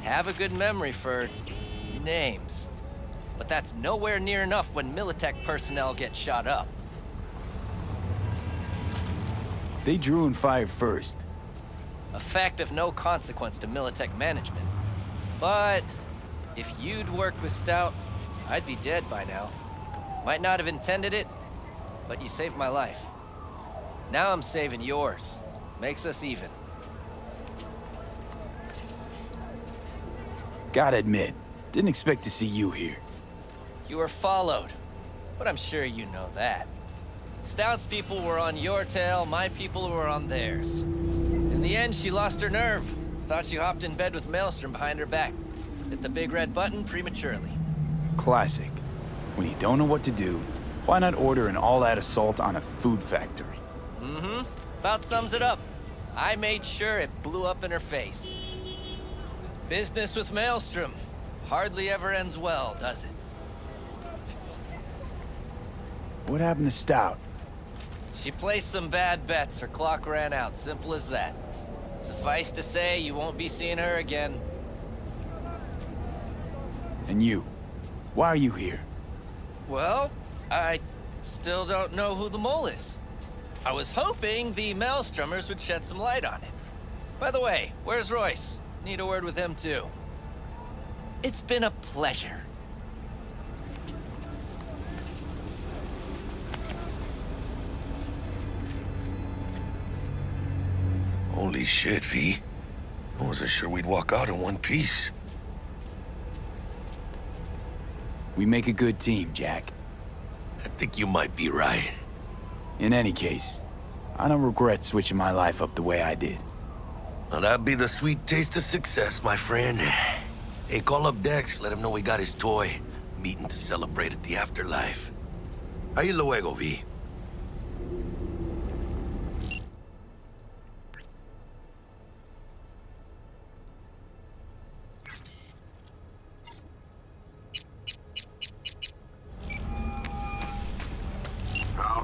Have a good memory for names. But that's nowhere near enough when Militech personnel get shot up. They drew and fired first. A fact of no consequence to Militech management. But if you'd worked with Stout, I'd be dead by now. Might not have intended it, but you saved my life. Now I'm saving yours. Makes us even. Gotta admit, didn't expect to see you here. You were followed, but I'm sure you know that. Stout's people were on your tail, my people were on theirs. In the end, she lost her nerve. Thought she hopped in bed with Maelstrom behind her back. Hit the big red button prematurely. Classic. When you don't know what to do, why not order an all-out assault on a food factory? Mm-hmm. About sums it up. I made sure it blew up in her face. Business with Maelstrom hardly ever ends well, does it? What happened to Stout? She placed some bad bets. Her clock ran out. Simple as that. Suffice to say, you won't be seeing her again. And you? Why are you here? Well, I still don't know who the mole is. I was hoping the Maelstromers would shed some light on it. By the way, where's Royce? Need a word with him, too. It's been a pleasure. Holy shit, V. I wasn't sure we'd walk out in one piece. We make a good team, Jack. I think you might be right. In any case, I don't regret switching my life up the way I did. Well, that'd be the sweet taste of success, my friend. Hey, call up Dex, let him know we got his toy. Meeting to celebrate at the afterlife. Ahí luego, V.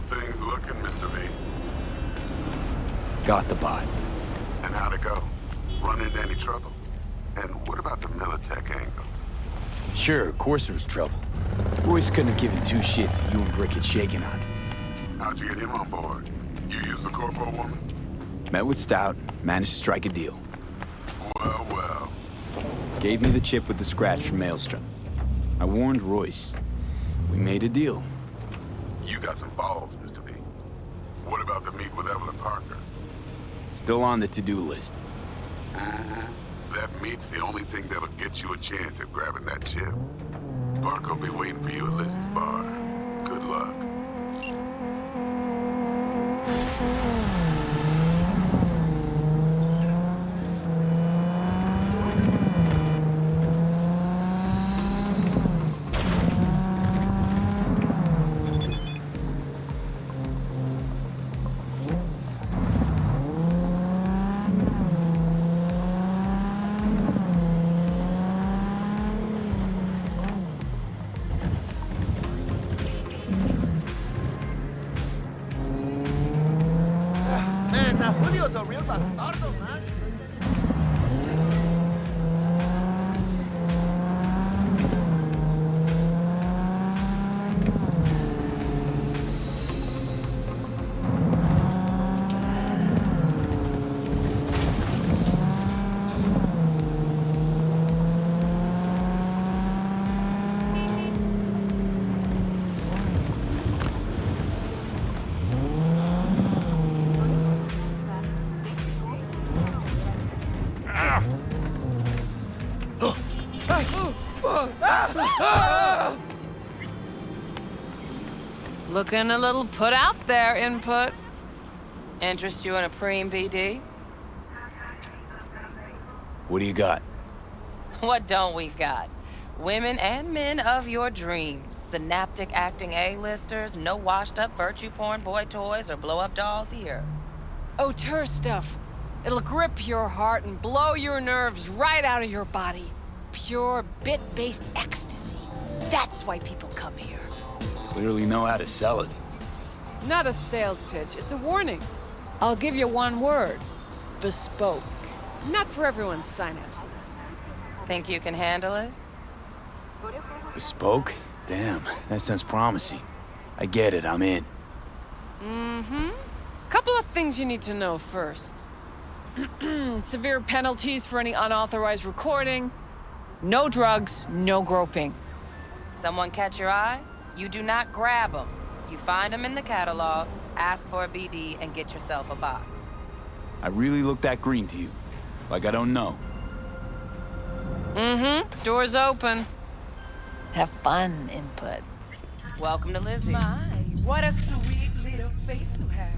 things looking, Mr. V? Got the bot. And how'd it go? Run into any trouble? And what about the Militech angle? Sure, of course there was trouble. Royce couldn't have given two shits that you and Brick had shaken on. How'd you get him on board? You used the corpo woman? Met with Stout, managed to strike a deal. Well, well. Gave me the chip with the scratch from Maelstrom. I warned Royce. We made a deal. You got some balls, Mr. V. What about the meet with Evelyn Parker? Still on the to-do list. That meet's the only thing that'll get you a chance at grabbing that chip. Parker will be waiting for you at Lizzie's bar. Good luck. Julio's a real bastardo, man. Looking a little put out there, Input. Interest you in a preem BD? What do you got? What don't we got? Women and men of your dreams. Synaptic acting A-listers, no washed-up virtue porn boy toys or blow-up dolls here. Auteur stuff. It'll grip your heart and blow your nerves right out of your body. Pure bit-based ecstasy. That's why people come here. Clearly know how to sell it. Not a sales pitch, it's a warning. I'll give you one word. Bespoke. Not for everyone's synapses. Think you can handle it? Bespoke? Damn, that sounds promising. I get it, I'm in. Mm-hmm. Couple of things you need to know first. Severe penalties for any unauthorized recording. No drugs, no groping. Someone catch your eye? You do not grab them. You find them in the catalog, ask for a BD, and get yourself a box. I really look that green to you. Like I don't know. Mm-hmm. Door's open. Have fun, Input. Welcome to Lizzie's. My, what a sweet little face you have.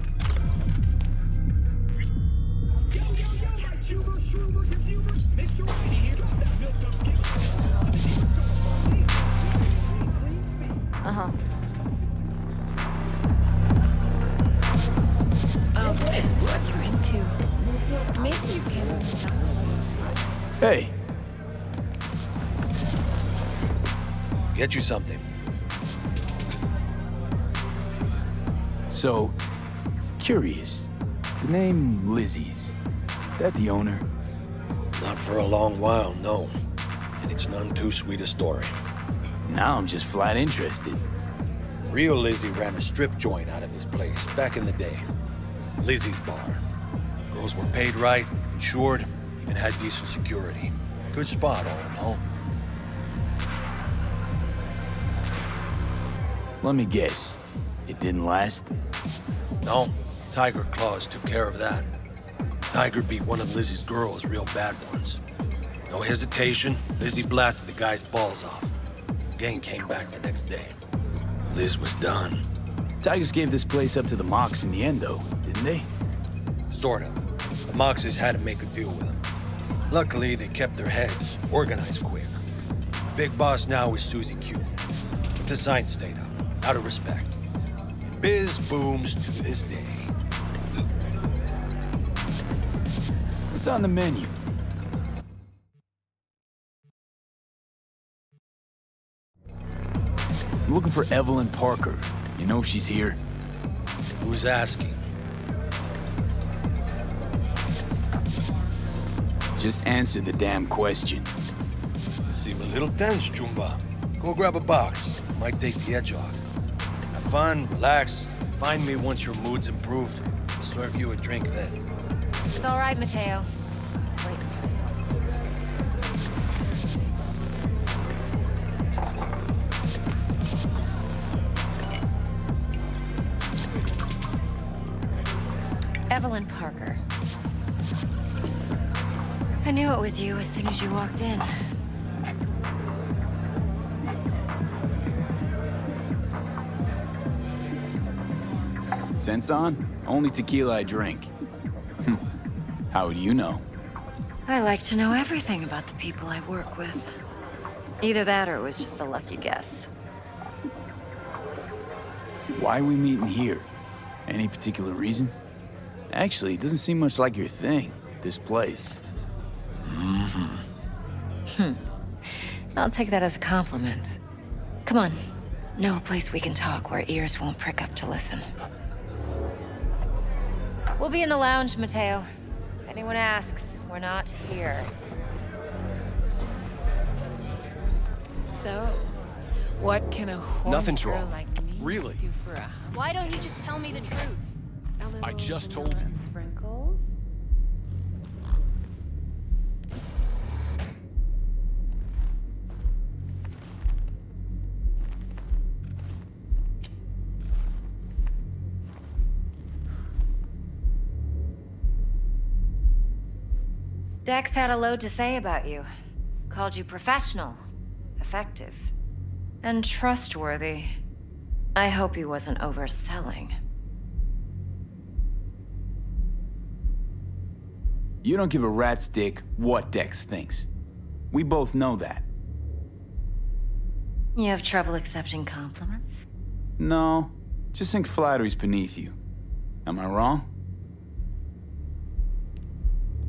Uh-huh. Oh, depends what you're into. Maybe you can stop. Hey. Get you something. So, curious. The name Lizzie's. Is that the owner? Not for a long while, no. And it's none too sweet a story. Now I'm just flat interested. Real Lizzie ran a strip joint out of this place back in the day. Lizzie's bar. Girls were paid right, insured, even had decent security. Good spot, all in all. Let me guess. It didn't last? No. Tiger Claws took care of that. Tiger beat one of Lizzie's girls real bad once. No hesitation, Lizzie blasted the guy's balls off. Gang came back the next day. Liz was done. Tigers gave this place up to the Mox in the end, though, didn't they? Sort of. The Moxes had to make a deal with them. Luckily, they kept their heads, organized quick. Big boss now is Susie Q. But the sign stayed up, out of respect. And biz booms to this day. What's on the menu? I'm looking for Evelyn Parker. You know if she's here? Who's asking? Just answer the damn question. You seem a little tense, Chumba. Go grab a box. Might take the edge off. Have fun, relax. Find me once your mood's improved. I'll serve you a drink then. It's all right, Mateo. I was waiting for this one. Evelyn Parker. I knew it was you as soon as you walked in. Sense on? Only tequila I drink. How would you know? I like to know everything about the people I work with. Either that or it was just a lucky guess. Why are we meeting here? Any particular reason? Actually, it doesn't seem much like your thing, this place. I'll take that as a compliment. Come on. Know a place we can talk where ears won't prick up to listen. We'll be in the lounge, Mateo. If anyone asks, we're not here. So, what can a horny Nothing's girl wrong. like me Really? do for a Why don't you just tell me the truth? I just told you. sprinkles? Dex had a load to say about you. Called you professional, effective, and trustworthy. I hope he wasn't overselling. You don't give a rat's dick what Dex thinks. We both know that. You have trouble accepting compliments? No, just think flattery's beneath you. Am I wrong?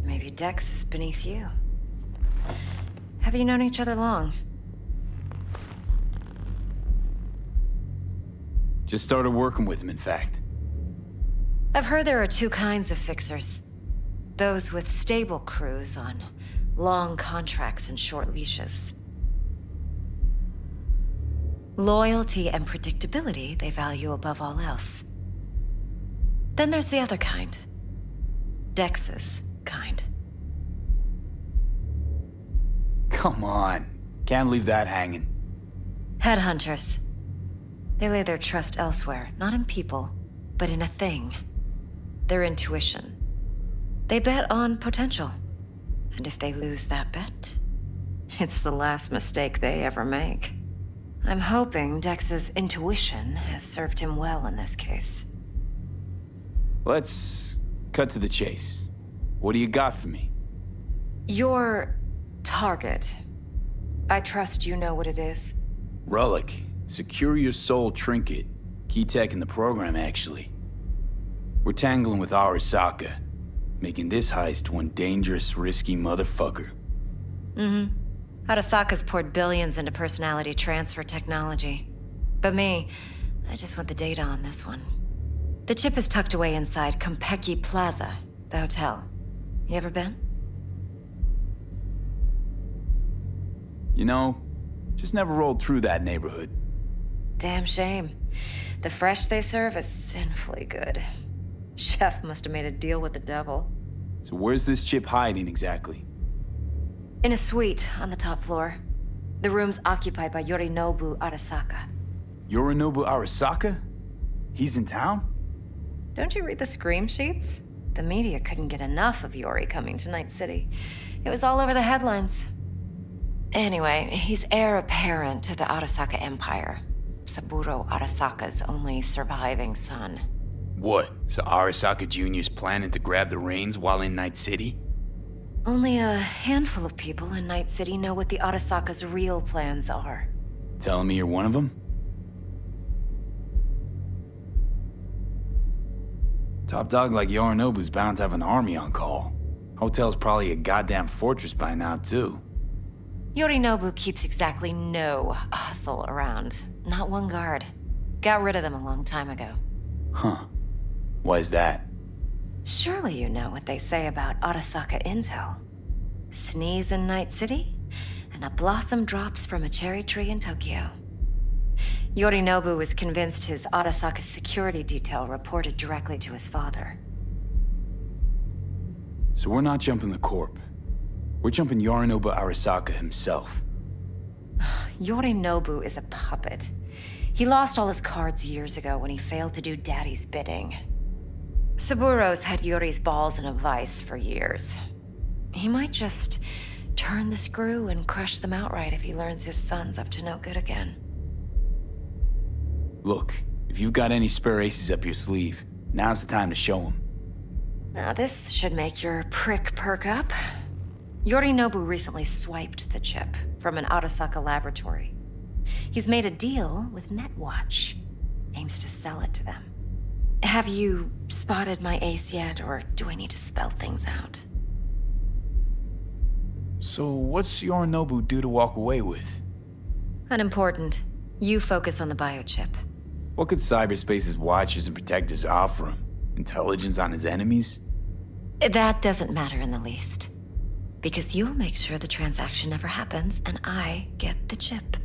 Maybe Dex is beneath you. Have you known each other long? Just started working with him, in fact. I've heard there are two kinds of fixers. Those with stable crews on long contracts and short leashes. Loyalty and predictability they value above all else. Then there's the other kind. Dex's kind. Come on. Can't leave that hanging. Headhunters. They lay their trust elsewhere, not in people, but in a thing. Their intuition. They bet on potential. And if they lose that bet, it's the last mistake they ever make. I'm hoping Dex's intuition has served him well in this case. Let's cut to the chase. What do you got for me? Your target. I trust you know what it is. Relic. Secure your soul trinket. Key tech in the program, actually. We're tangling with Arasaka, making this heist one dangerous, risky motherfucker. Arasaka's poured billions into personality transfer technology. But me, I just want the data on this one. The chip is tucked away inside Konpeki Plaza, the hotel. You ever been? You know, just never rolled through that neighborhood. Damn shame. The fresh they serve is sinfully good. Chef must have made a deal with the devil. So where's this chip hiding exactly? In a suite on the top floor. The room's occupied by Yorinobu Arasaka. Yorinobu Arasaka? He's in town? Don't you read the scream sheets? The media couldn't get enough of Yori coming to Night City. It was all over the headlines. Anyway, he's heir apparent to the Arasaka Empire. Saburo Arasaka's only surviving son. What? So Arasaka Jr.'s planning to grab the reins while in Night City? Only a handful of people in Night City know what the Arasaka's real plans are. Telling me you're one of them? Top dog like Yorinobu's bound to have an army on call. Hotel's probably a goddamn fortress by now, too. Yorinobu keeps exactly no hustle around. Not one guard. Got rid of them a long time ago. Huh. Why is that? Surely you know what they say about Arasaka intel. Sneeze in Night City, and a blossom drops from a cherry tree in Tokyo. Yorinobu was convinced his Arasaka security detail reported directly to his father. So we're not jumping the Corp. We're jumping Yorinobu Arasaka himself. Yorinobu is a puppet. He lost all his cards years ago when he failed to do Daddy's bidding. Saburo's had Yuri's balls in a vice for years. He might just turn the screw and crush them outright if he learns his son's up to no good again. Look, if you've got any spare aces up your sleeve, now's the time to show them. Now this should make your prick perk up. Yorinobu recently swiped the chip from an Arasaka laboratory. He's made a deal with Netwatch. Aims to sell it to them. Have you spotted my ace yet, or do I need to spell things out? So what's Yorinobu due to walk away with? Unimportant. You focus on the biochip. What could cyberspace's watchers and protectors offer him? Intelligence on his enemies? That doesn't matter in the least. Because you'll make sure the transaction never happens, and I get the chip.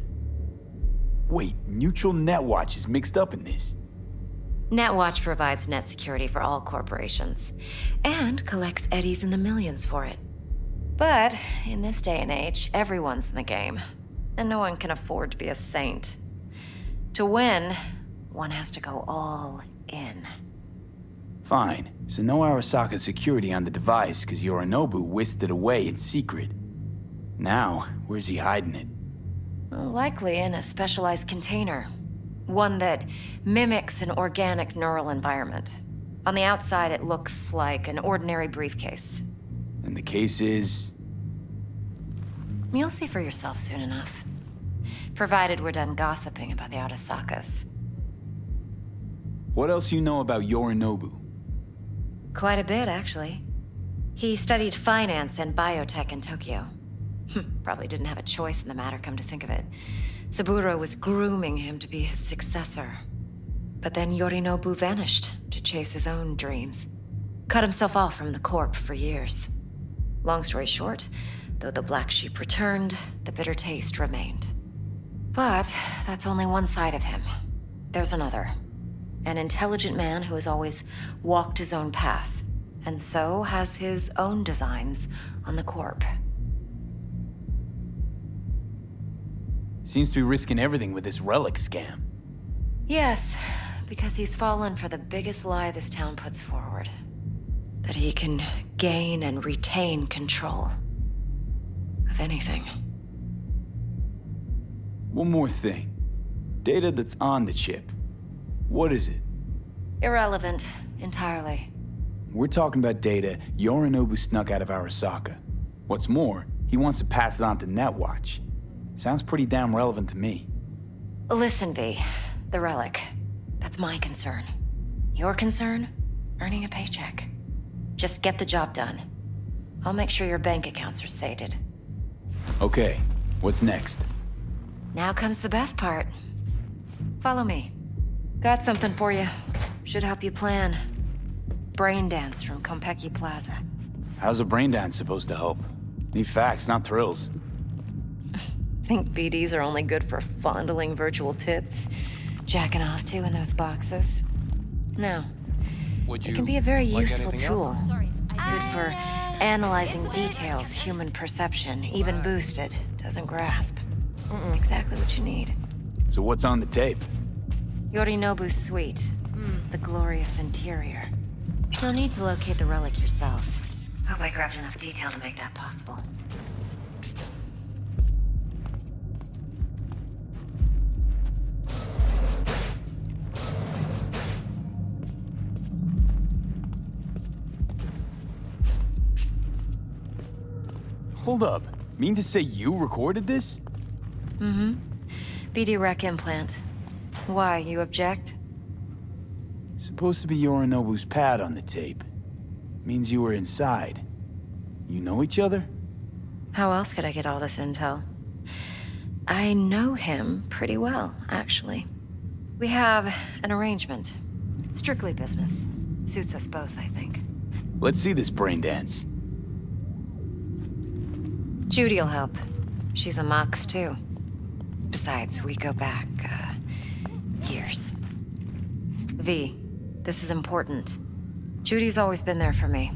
Wait, Neutral Netwatch is mixed up in this. Netwatch provides net security for all corporations, and collects eddies in the millions for it. But in this day and age, everyone's in the game, and no one can afford to be a saint. To win, one has to go all in. Fine, so no Arasaka security on the device because Yorinobu whisked it away in secret. Now, where's he hiding it? Likely in a specialized container. One that mimics an organic neural environment. On the outside, it looks like an ordinary briefcase. And the case is? You'll see for yourself soon enough. Provided we're done gossiping about the Arasakas. What else you know about Yorinobu? Quite a bit, actually. He studied finance and biotech in Tokyo. Probably didn't have a choice in the matter, come to think of it. Saburo was grooming him to be his successor. But then Yorinobu vanished to chase his own dreams. Cut himself off from the Corp for years. Long story short, though the black sheep returned, the bitter taste remained. But that's only one side of him. There's another. An intelligent man who has always walked his own path, and so has his own designs on the Corp. Seems to be risking everything with this relic scam. Yes, because he's fallen for the biggest lie this town puts forward. That he can gain and retain control of anything. One more thing. Data that's on the chip. What is it? Irrelevant, entirely. We're talking about data Yorinobu snuck out of Arasaka. What's more, he wants to pass it on to Netwatch. Sounds pretty damn relevant to me. Listen, V. The relic. That's my concern. Your concern? Earning a paycheck. Just get the job done. I'll make sure your bank accounts are sated. Okay, what's next? Now comes the best part. Follow me. Got something for you. Should help you plan. Brain dance from Konpeki Plaza. How's a brain dance supposed to help? Need facts, not thrills. Think BDs are only good for fondling virtual tits? Jacking off to in those boxes? No. It can be a very useful tool. Good for analyzing details human perception, even boosted, doesn't grasp. Exactly what you need. So what's on the tape? Yorinobu's suite. The glorious interior. You'll need to locate the relic yourself. Hope I grabbed enough detail to make that possible. Hold up. Mean to say you recorded this? BD rec implant. Why, you object? Supposed to be Yorinobu's pad on the tape. Means you were inside. You know each other? How else could I get all this intel? I know him pretty well, actually. We have an arrangement. Strictly business. Suits us both, I think. Let's see this brain dance. Judy'll help. She's a Mox, too. Besides, we go back, years. V, this is important. Judy's always been there for me.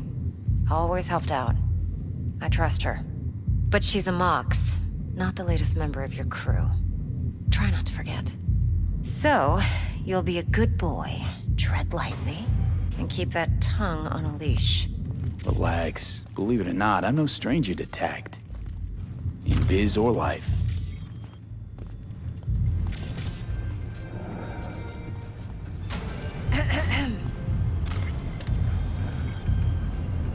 Always helped out. I trust her. But she's a Mox, not the latest member of your crew. Try not to forget. So, you'll be a good boy, tread lightly, and keep that tongue on a leash. Relax. Believe it or not, I'm no stranger to tact. In biz or life.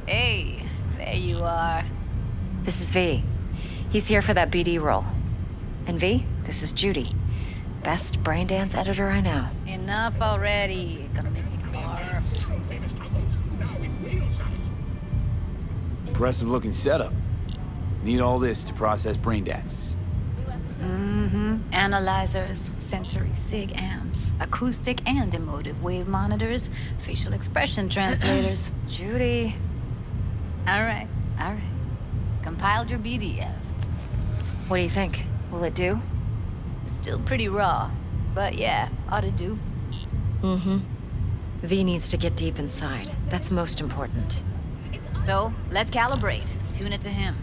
Hey, there you are. This is V. He's here for that BD role. And V, this is Judy. Best brain dance editor I know. Enough already. Gonna make me barf. Impressive looking setup. Need all this to process brain dances. Analyzers, sensory sig amps, acoustic and emotive wave monitors, facial expression translators. Judy. All right. Compiled your BDF. What do you think? Will it do? Still pretty raw, but yeah, ought to do. V needs to get deep inside. That's most important. So, let's calibrate. Tune it to him.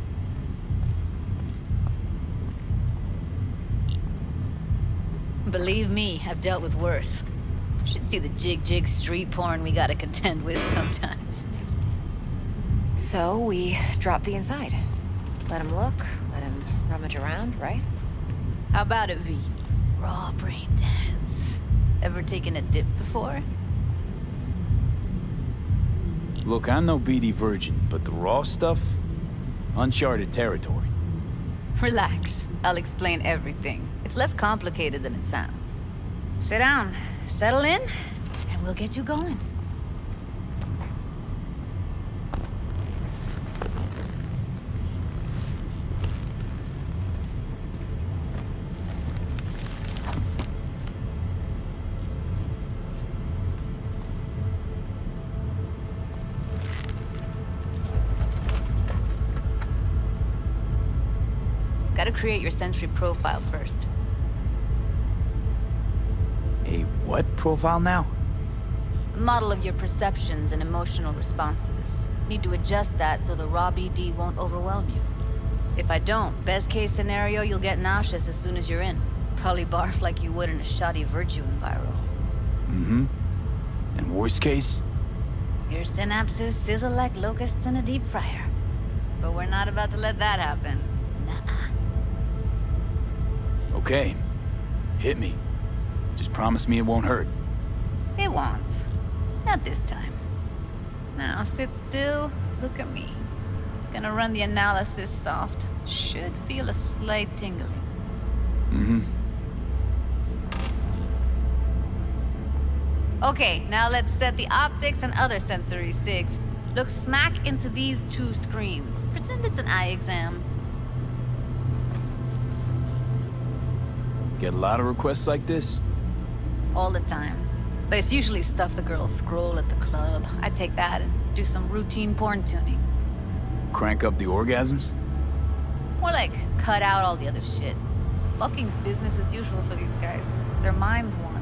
Believe me, I've dealt with worse. Should see the jig street porn we gotta contend with sometimes. So, we drop V inside. Let him look, let him rummage around, right? How about it, V? Raw brain dance. Ever taken a dip before? Look, I'm no BD virgin, but the raw stuff? Uncharted territory. Relax. I'll explain everything. It's less complicated than it sounds. Sit down, settle in, and we'll get you going. Gotta create your sensory profile first. A what profile now? A model of your perceptions and emotional responses. Need to adjust that so the raw BD won't overwhelm you. If I don't, best case scenario, you'll get nauseous as soon as you're in. Probably barf like you would in a shoddy Virtue enviro. And worst case? Your synapses sizzle like locusts in a deep fryer. But we're not about to let that happen. Nuh-uh. Okay. Hit me. Just promise me it won't hurt. It won't. Not this time. Now sit still, look at me. Gonna run the analysis soft. Should feel a slight tingling. Okay, now let's set the optics and other sensory sigs. Look smack into these two screens. Pretend it's an eye exam. Get a lot of requests like this? All the time. But it's usually stuff the girls scroll at the club. I take that and do some routine porn tuning. Crank up the orgasms? More like cut out all the other shit. Fucking's business as usual for these guys. Their minds wander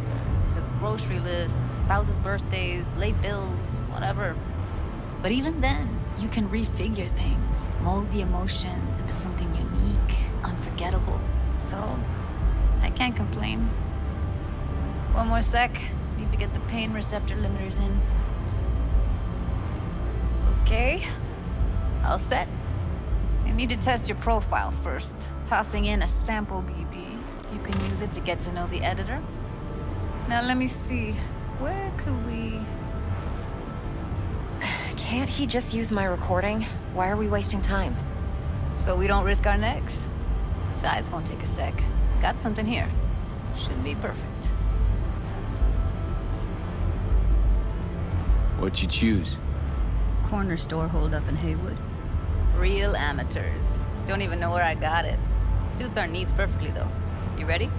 to grocery lists, spouses' birthdays, late bills, whatever. But even then, you can refigure things, mold the emotions into something unique, unforgettable. So, I can't complain. One more sec. Need to get the pain receptor limiters in. Okay. All set. I need to test your profile first. Tossing in a sample BD. You can use it to get to know the editor. Now let me see. Where could we... Can't he just use my recording? Why are we wasting time? So we don't risk our necks. Besides, won't take a sec. Got something here. Should be perfect. What'd you choose? Corner store holdup in Haywood. Real amateurs. Don't even know where I got it. Suits our needs perfectly, though. You ready?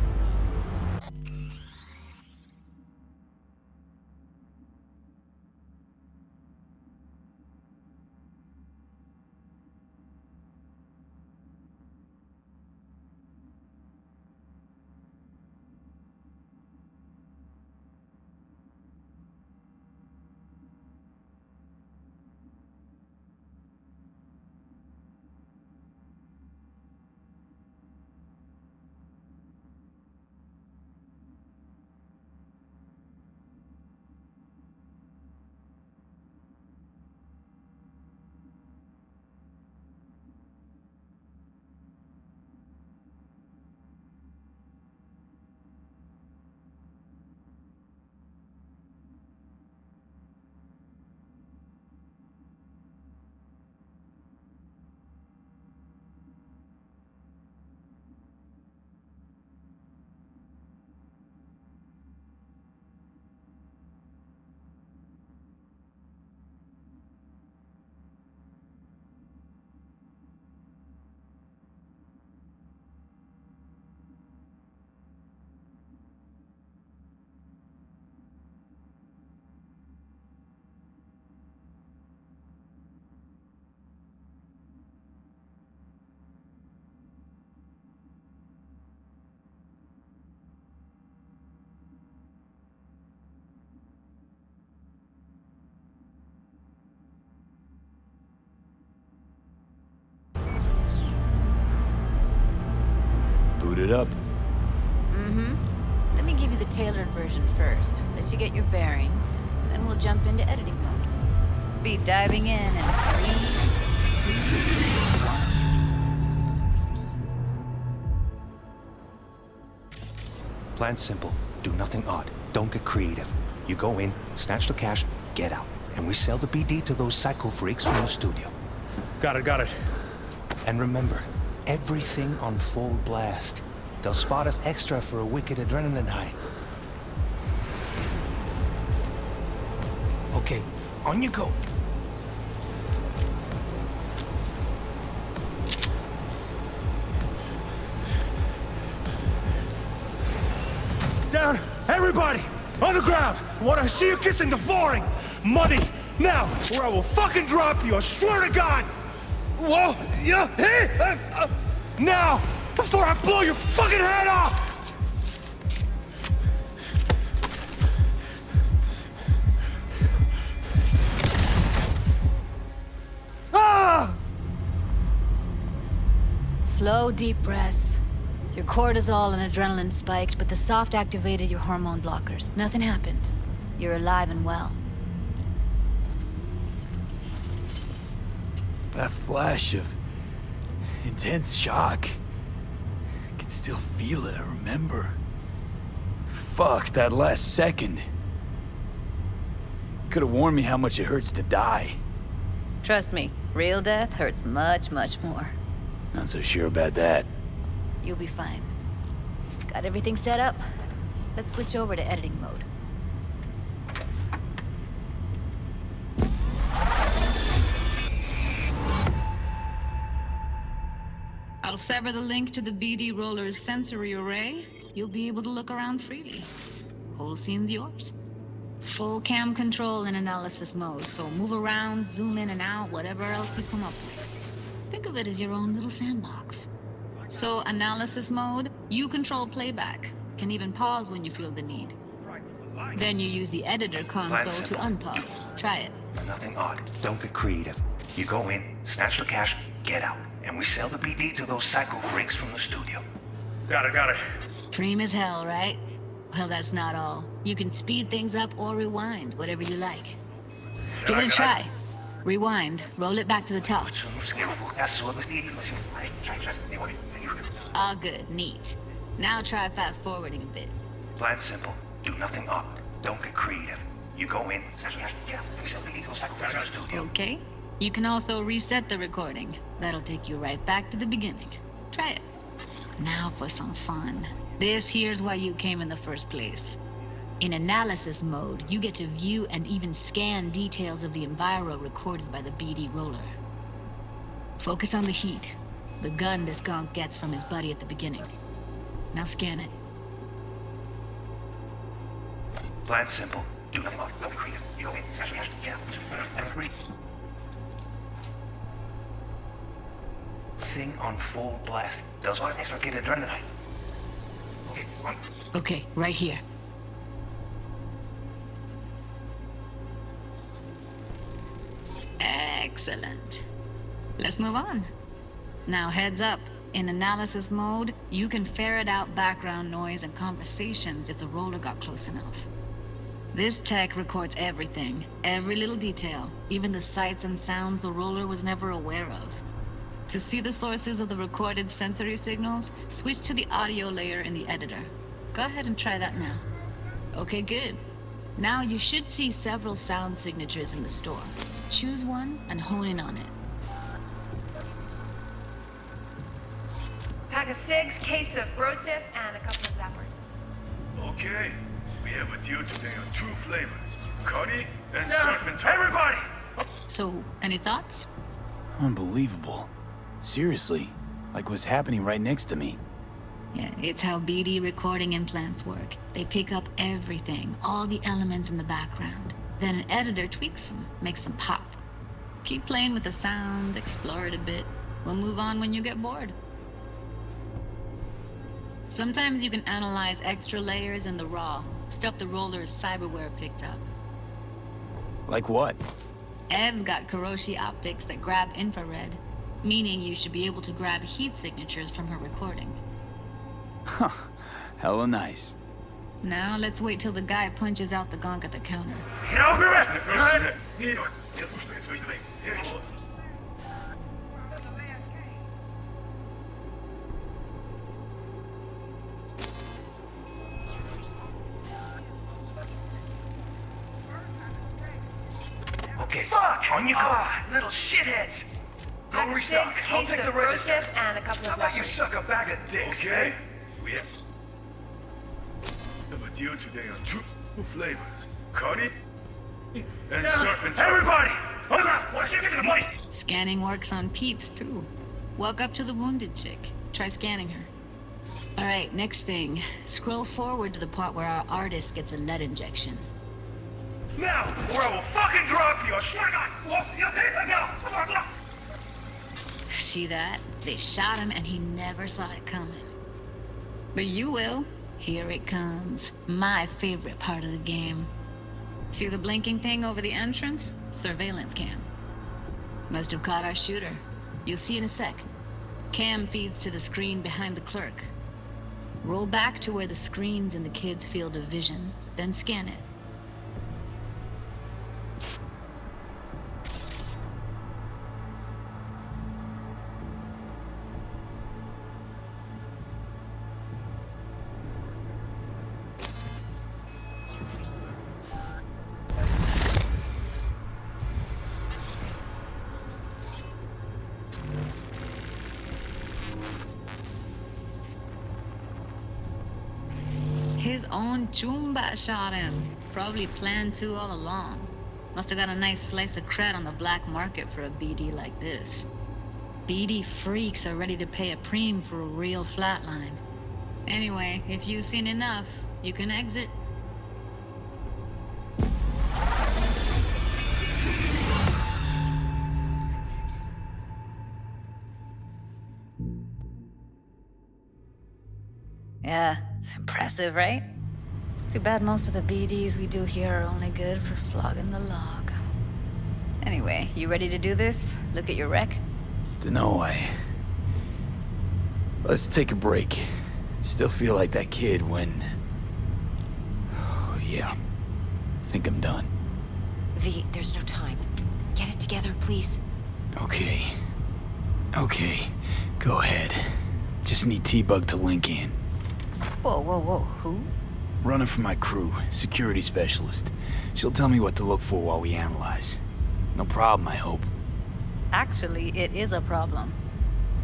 it up. Mm-hmm. Let me give you the tailored version first. Let you get your bearings. Then we'll jump into editing mode. Be diving in 3, 2, 1. Plan simple. Do nothing odd. Don't get creative. You go in, snatch the cash, get out. And we sell the BD to those psycho freaks from the studio. Got it. And remember, everything on full blast. They'll spot us extra for a wicked adrenaline high. Okay, on you go. Down! Everybody! On the ground! I want to see you kissing the flooring! Money! Now! Or I will fucking drop you, I swear to God! Whoa! Yeah! Hey! Now! Before I blow your fucking head off! Ah! Slow, deep breaths. Your cortisol and adrenaline spiked, but the soft activated your hormone blockers. Nothing happened. You're alive and well. That flash of intense shock. I can still feel it, I remember. Fuck, that last second. Could have warned me how much it hurts to die. Trust me, real death hurts much, much more. Not so sure about that. You'll be fine. Got everything set up? Let's switch over to editing mode. I'll sever the link to the BD Roller's sensory array. You'll be able to look around freely. Whole scene's yours. Full cam control in analysis mode, so move around, zoom in and out, whatever else you come up with. Think of it as your own little sandbox. So, analysis mode, you control playback. Can even pause when you feel the need. Then you use the editor console to unpause. Try it. Nothing odd. Don't get creative. You go in, snatch the cash, get out. And we sell the BD to those psycho freaks from the studio. Got it. Preem as hell, right? Well, that's not all. You can speed things up or rewind, whatever you like. Give it a try. Rewind, roll it back to the top. All good, neat. Now try fast forwarding a bit. Plan simple. Do nothing odd. Don't get creative. You go in, snatch the cash, get out. And we sell the BD to those psycho freaks from the studio. Okay. You can also reset the recording. That'll take you right back to the beginning. Try it. Now for some fun. This here's why you came in the first place. In analysis mode, you get to view and even scan details of the enviro recorded by the BD Roller. Focus on the heat, the gun this gonk gets from his buddy at the beginning. Now scan it. Plan simple. Do nothing odd. Don't be creative. You go in, snatch the cash, get out. And agree. Thing on full blast. Does what extra get adrenaline. Okay, on. Okay, right here. Excellent. Let's move on. Now heads up. In analysis mode, you can ferret out background noise and conversations if the roller got close enough. This tech records everything, every little detail, even the sights and sounds the roller was never aware of. To see the sources of the recorded sensory signals, switch to the audio layer in the editor. Go ahead and try that now. Okay, good. Now you should see several sound signatures in the store. Choose one and hone in on it. Pack of cigs, case of Brosif, and a couple of zappers. Okay, we have a deal today on 2 flavors. Cuddy and Now, surf and everybody! So, any thoughts? Unbelievable. Seriously, like what's happening right next to me. Yeah, it's how BD recording implants work. They pick up everything, all the elements in the background. Then an editor tweaks them, makes them pop. Keep playing with the sound, explore it a bit. We'll move on when you get bored. Sometimes you can analyze extra layers in the raw, stuff the roller's cyberware picked up. Like what? Ev's got Kiroshi optics that grab infrared, meaning you should be able to grab heat signatures from her recording. Huh. Hella nice. Now let's wait till the guy punches out the gunk at the counter. Okay. Fuck! On you go! Little shitheads! Go restock. I'll take the register. And a couple How of about you leopards. suck a bag of dicks, okay? We have a deal today on two flavors. Curry and serpentine. Everybody! Hold on! What's your the money? Scanning works on peeps, too. Walk up to the wounded chick. Try scanning her. Alright, next thing. Scroll forward to the part where our artist gets a lead injection. Now, or I will fucking drop you! I swear to God! Walk your paper now! See that? They shot him and he never saw it coming. But you will. Here it comes. My favorite part of the game. See the blinking thing over the entrance? Surveillance cam. Must have caught our shooter. You'll see in a sec. Cam feeds to the screen behind the clerk. Roll back to where the screen's in the kid's field of vision, then scan it. His own Chumba shot him. Probably planned to all along. Must have got a nice slice of cred on the black market for a BD like this. BD freaks are ready to pay a preem for a real flatline. Anyway, if you've seen enough, you can exit. Yeah, it's impressive, right? It's too bad most of the BDs we do here are only good for flogging the log. Anyway, you ready to do this? Look at your wreck? Dunno, Let's take a break. Still feel like that kid when... Oh, yeah. Think I'm done. V, there's no time. Get it together, please. Okay. Okay. Go ahead. Just need T-Bug to link in. Whoa, whoa, whoa, who? Running for my crew, security specialist. She'll tell me what to look for while we analyze. No problem, I hope. Actually, it is a problem.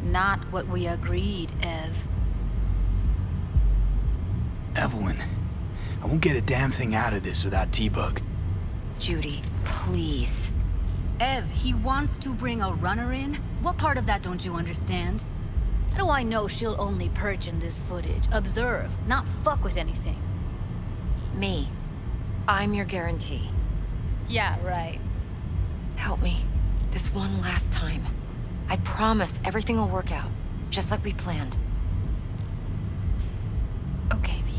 Not what we agreed, Ev. Evelyn, I won't get a damn thing out of this without T-Bug. Judy, please. Ev, he wants to bring a runner in? What part of that don't you understand? How do I know she'll only perch in this footage? Observe, not fuck with anything. Me. I'm your guarantee. Yeah, right. Help me. This one last time. I promise everything will work out, just like we planned. Okay, V.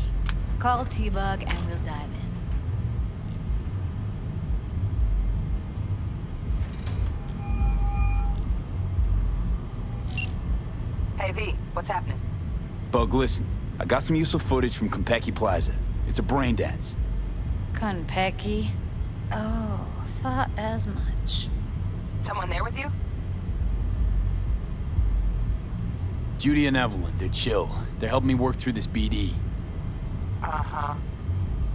Call T-Bug and we'll dive in. Hey, V, what's happening? Bug, listen. I got some useful footage from Konpeki Plaza. It's a brain dance. Konpeki? Oh, thought as much. Someone there with you? Judy and Evelyn, they're chill. They're helping me work through this BD. Uh-huh.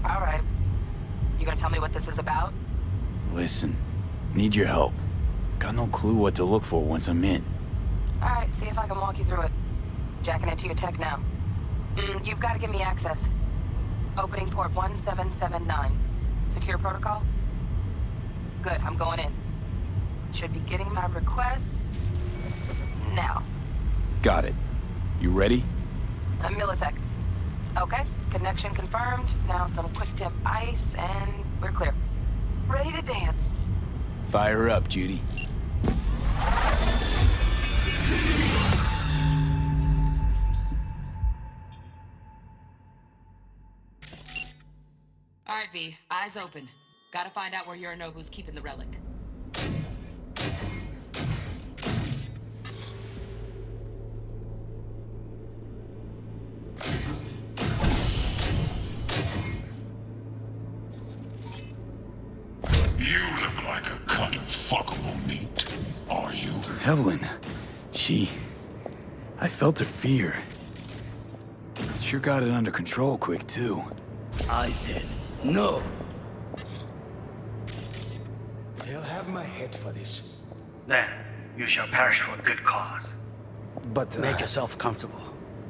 All right. You gonna tell me what this is about? Listen, need your help. Got no clue what to look for once I'm in. All right, see if I can walk you through it. Jacking into your tech now. You've got to give me access. Opening port 1779. Secure protocol? Good, I'm going in. Should be getting my request now. Got it. You ready? A millisec. Okay, connection confirmed. Now some quick tip ice, and we're clear. Ready to dance. Fire up, Judy. All right, V. Eyes open. Gotta find out where Yorinobu's keeping the relic. You look like a cut of fuckable meat, are you? Evelyn, I felt her fear. Sure got it under control quick, too. I said no. They'll have my head for this. Then, you shall perish for a good cause. But make yourself comfortable.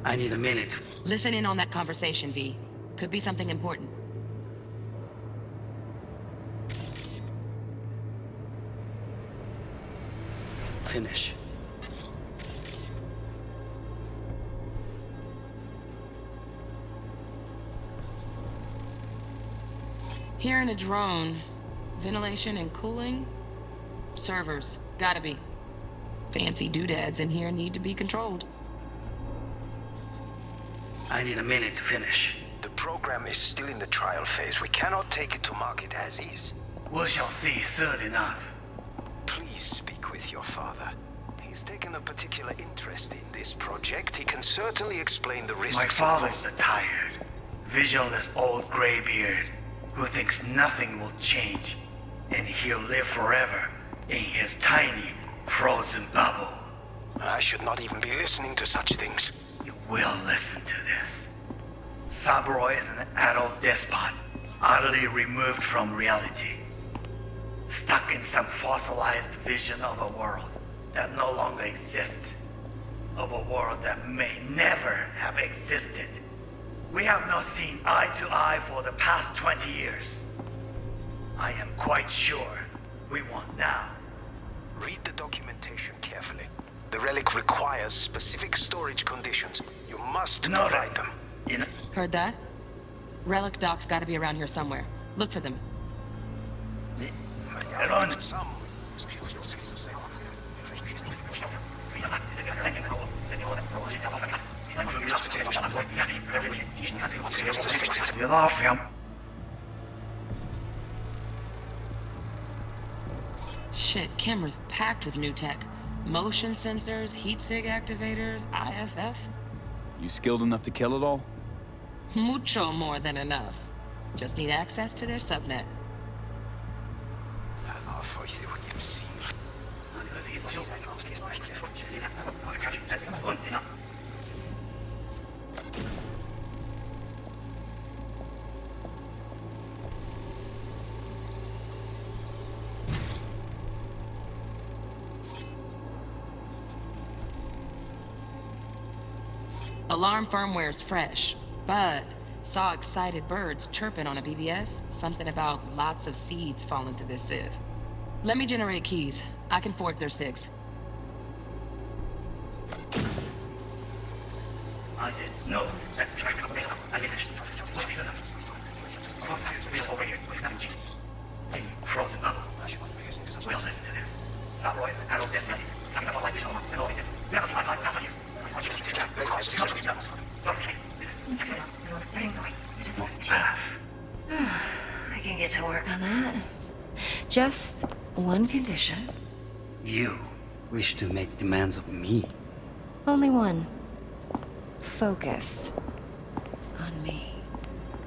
I need a minute. Listen in on that conversation, V. Could be something important. Finish. Here in a drone, ventilation and cooling? Servers, gotta be. Fancy doodads in here need to be controlled. I need a minute to finish. The program is still in the trial phase. We cannot take it to market as is. We shall see soon enough. Please speak with your father. He's taken a particular interest in this project. He can certainly explain the risks. My father's a tired, visionless old graybeard who thinks nothing will change, and he'll live forever in his tiny, frozen bubble. I should not even be listening to such things. You will listen to this. Saburo is an adult despot, utterly removed from reality. Stuck in some fossilized vision of a world that no longer exists. Of a world that may never have existed. We have not seen eye to eye for the past 20 years. I am quite sure we want now. Read the documentation carefully. The relic requires specific storage conditions. You must provide them. Heard that? Relic doc's gotta be around here somewhere. Look for them. Some. Get off him. Shit, camera's packed with new tech. Motion sensors, heat sig activators, IFF. You skilled enough to kill it all? Mucho more than enough. Just need access to their subnet. Alarm firmware's fresh, but saw excited birds chirping on a BBS. Something about lots of seeds falling to this sieve. Let me generate keys. I can forge their SIGs. I said no. Frozen bubble. We'll listen to this. Saburo is an adult destiny. I can get to work on that. Just one condition. You wish to make demands of me? Only one. Focus on me.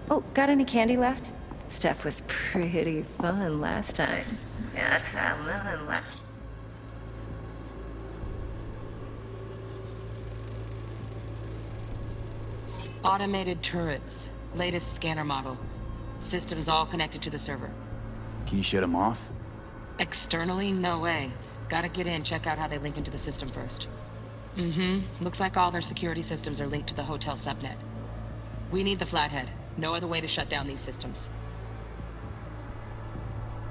Oh, got any candy left? Stuff was pretty fun last time. Got that lemon left. Automated turrets. Latest scanner model. Systems all connected to the server. Can you shut them off? Externally, no way. Gotta get in, check out how they link into the system first. Looks like all their security systems are linked to the hotel subnet. We need the flathead. No other way to shut down these systems.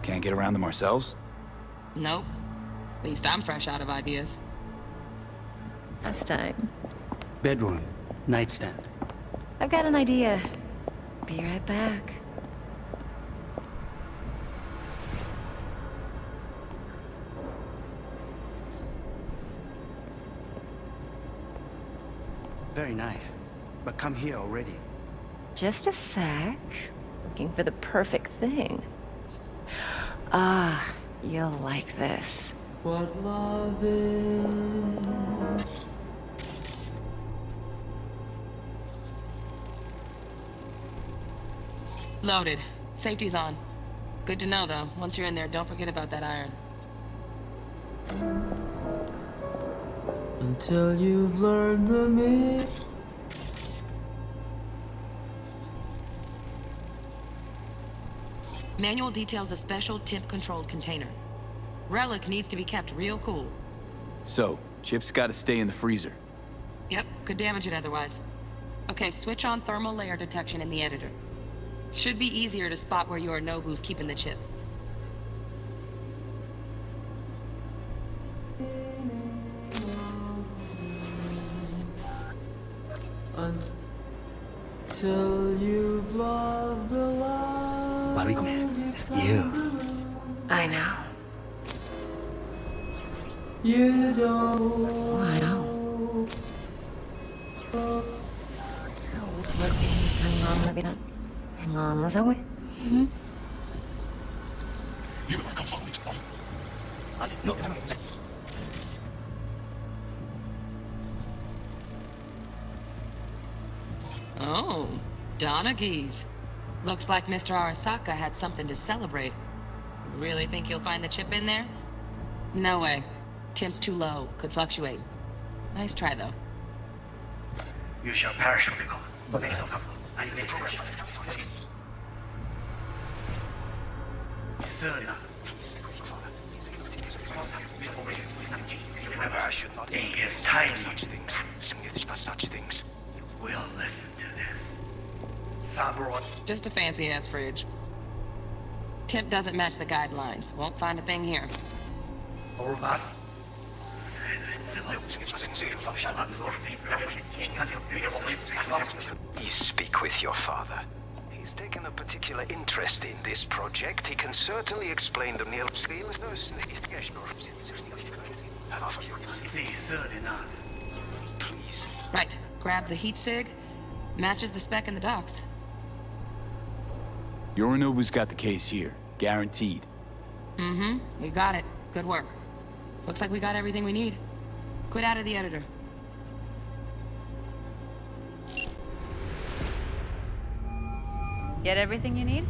Can't get around them ourselves? Nope. At least I'm fresh out of ideas. Last time. Bedroom. Nightstand. I've got an idea. Be right back. Very nice. But come here already. Just a sec. Looking for the perfect thing. Ah, you'll like this. What love is. Loaded. Safety's on. Good to know, though. Once you're in there, don't forget about that iron. Until you've learned the meaning. Manual details a special temp-controlled container. Relic needs to be kept real cool. So, Chip's gotta stay in the freezer. Yep, could damage it otherwise. Okay, switch on thermal layer detection in the editor. Should be easier to spot where Yorinobu's keeping the chip. Until you've loved the life. Mariko, it's you. I know. You don't. I know. Hang on, maybe not. Hang on, let's go. Oh, Donaghy's. Looks like Mr. Arasaka had something to celebrate. Really think you'll find the chip in there? No way. Temp's too low. Could fluctuate. Nice try, though. You shall perish with the call. I need progress. Remember, I should not engage tiny such things. Such things. We'll listen to this. Cyberpunk. Just a fancy-ass fridge. Temp doesn't match the guidelines. Won't find a thing here. Over us. Please speak with your father. He's taken a particular interest in this project. He can certainly explain the meal scheme. Please. Right. Grab the heat sig. Matches the spec in the docks. Yorinobu's got the case here. Guaranteed. Mm-hmm. We got it. Good work. Looks like we got everything we need. Quit out of the editor. Get everything you need?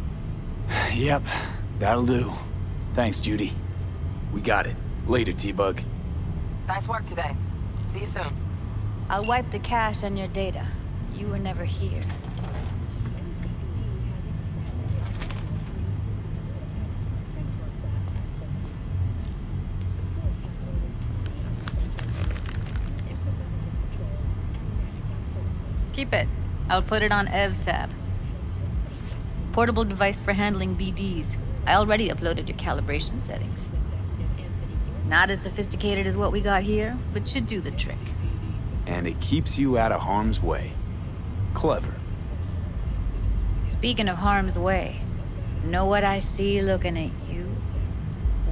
Yep, that'll do. Thanks, Judy. We got it. Later, T-Bug. Nice work today. See you soon. I'll wipe the cache and your data. You were never here. Keep it. I'll put it on Ev's tab. Portable device for handling BDs. I already uploaded your calibration settings. Not as sophisticated as what we got here, but should do the trick. And it keeps you out of harm's way. Clever. Speaking of harm's way, know what I see looking at you?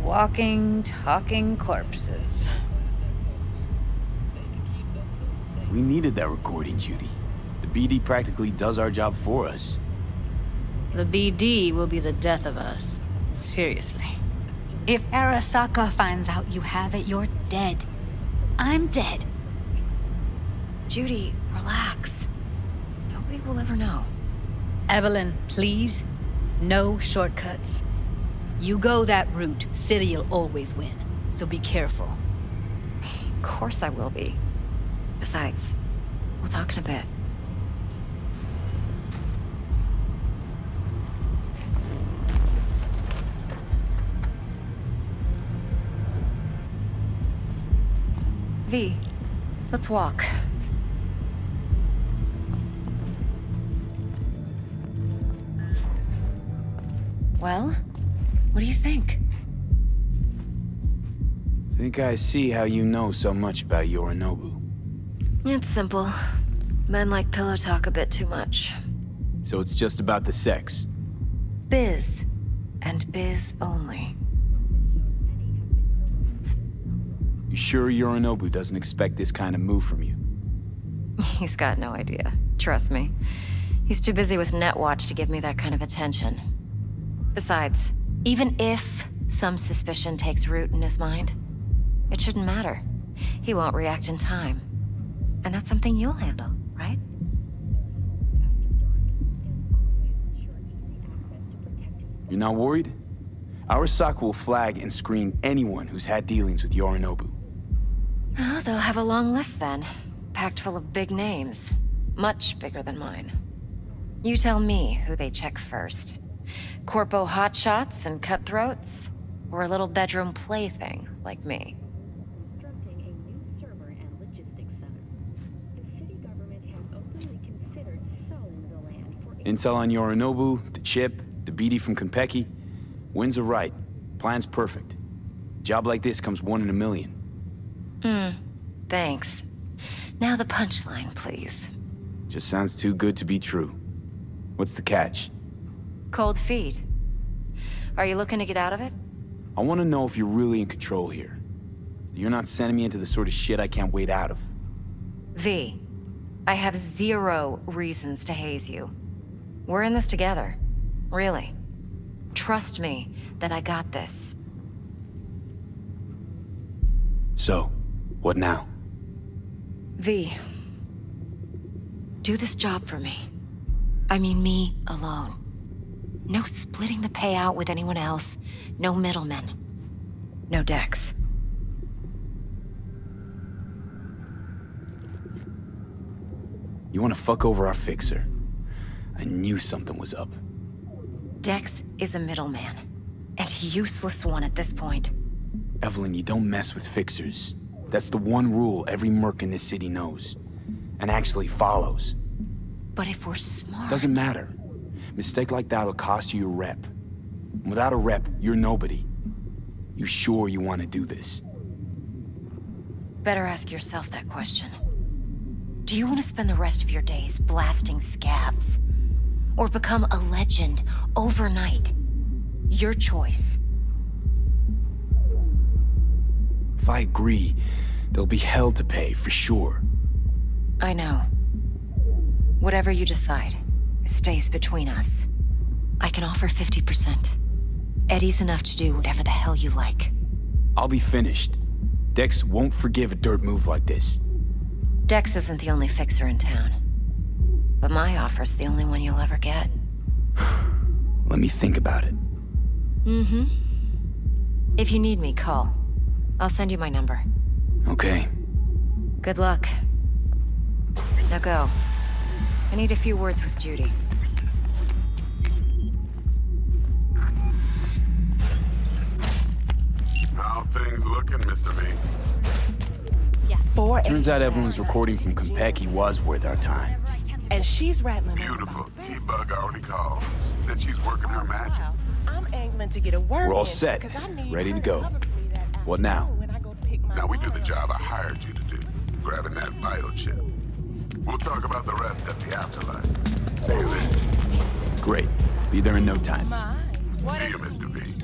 Walking, talking corpses. We needed that recording, Judy. The BD practically does our job for us. The BD will be the death of us. Seriously. If Arasaka finds out you have it, you're dead. I'm dead. Judy, relax. Nobody will ever know. Evelyn, please. No shortcuts. You go that route, City'll always win. So be careful. Of course I will be. Besides, we'll talk in a bit. V, let's walk. Well, what do you think? Think I see how you know so much about Yorinobu. It's simple. Men like pillow talk a bit too much. So it's just about the sex. Biz. And biz only. You sure Yorinobu doesn't expect this kind of move from you? He's got no idea. Trust me. He's too busy with Netwatch to give me that kind of attention. Besides, even if some suspicion takes root in his mind, it shouldn't matter. He won't react in time. And that's something you'll handle, right? You're not worried? Arasaka will flag and screen anyone who's had dealings with Yorinobu. Oh, they'll have a long list then. Packed full of big names. Much bigger than mine. You tell me who they check first. Corpo hotshots and cutthroats? Or a little bedroom plaything like me? Intel on Yorinobu, the chip, the BD from Konpeki. Winds are right. Plan's perfect. Job like this comes 1 in a million. Thanks. Now the punchline, please. Just sounds too good to be true. What's the catch? Cold feet. Are you looking to get out of it? I want to know if you're really in control here. You're not sending me into the sort of shit I can't wait out of. V, I have 0 reasons to haze you. We're in this together. Really. Trust me that I got this. So, what now? V, do this job for me. I mean me alone. No splitting the payout with anyone else. No middlemen. No Dex. You want to fuck over our fixer? I knew something was up. Dex is a middleman. And a useless one at this point. Evelyn, you don't mess with fixers. That's the one rule every merc in this city knows. And actually follows. But if we're smart... Doesn't matter. Mistake like that'll cost you your rep. Without a rep, you're nobody. You sure you want to do this? Better ask yourself that question. Do you want to spend the rest of your days blasting scabs? Or become a legend overnight? Your choice. If I agree, there'll be hell to pay, for sure. I know. Whatever you decide, it stays between us. I can offer 50%. Eddie's enough to do whatever the hell you like. I'll be finished. Dex won't forgive a dirt move like this. Dex isn't the only fixer in town. But my offer's the only one you'll ever get. Let me think about it. Mm-hmm. If you need me, call. I'll send you my number. Okay. Good luck. Now go. I need a few words with Judy. How things looking, Mr. V? Turns out everyone's recording from Konpeki was worth our time. And she's rattling. Beautiful. T-Bug already called. Said she's working her magic. I'm angling to get a word. We're all set. Ready to go. What now? Now we do the job I hired you to do. Grabbing that vital chip. We'll talk about the rest at the afterlife. See you then. Great. Be there in no time. See you, Mr. V.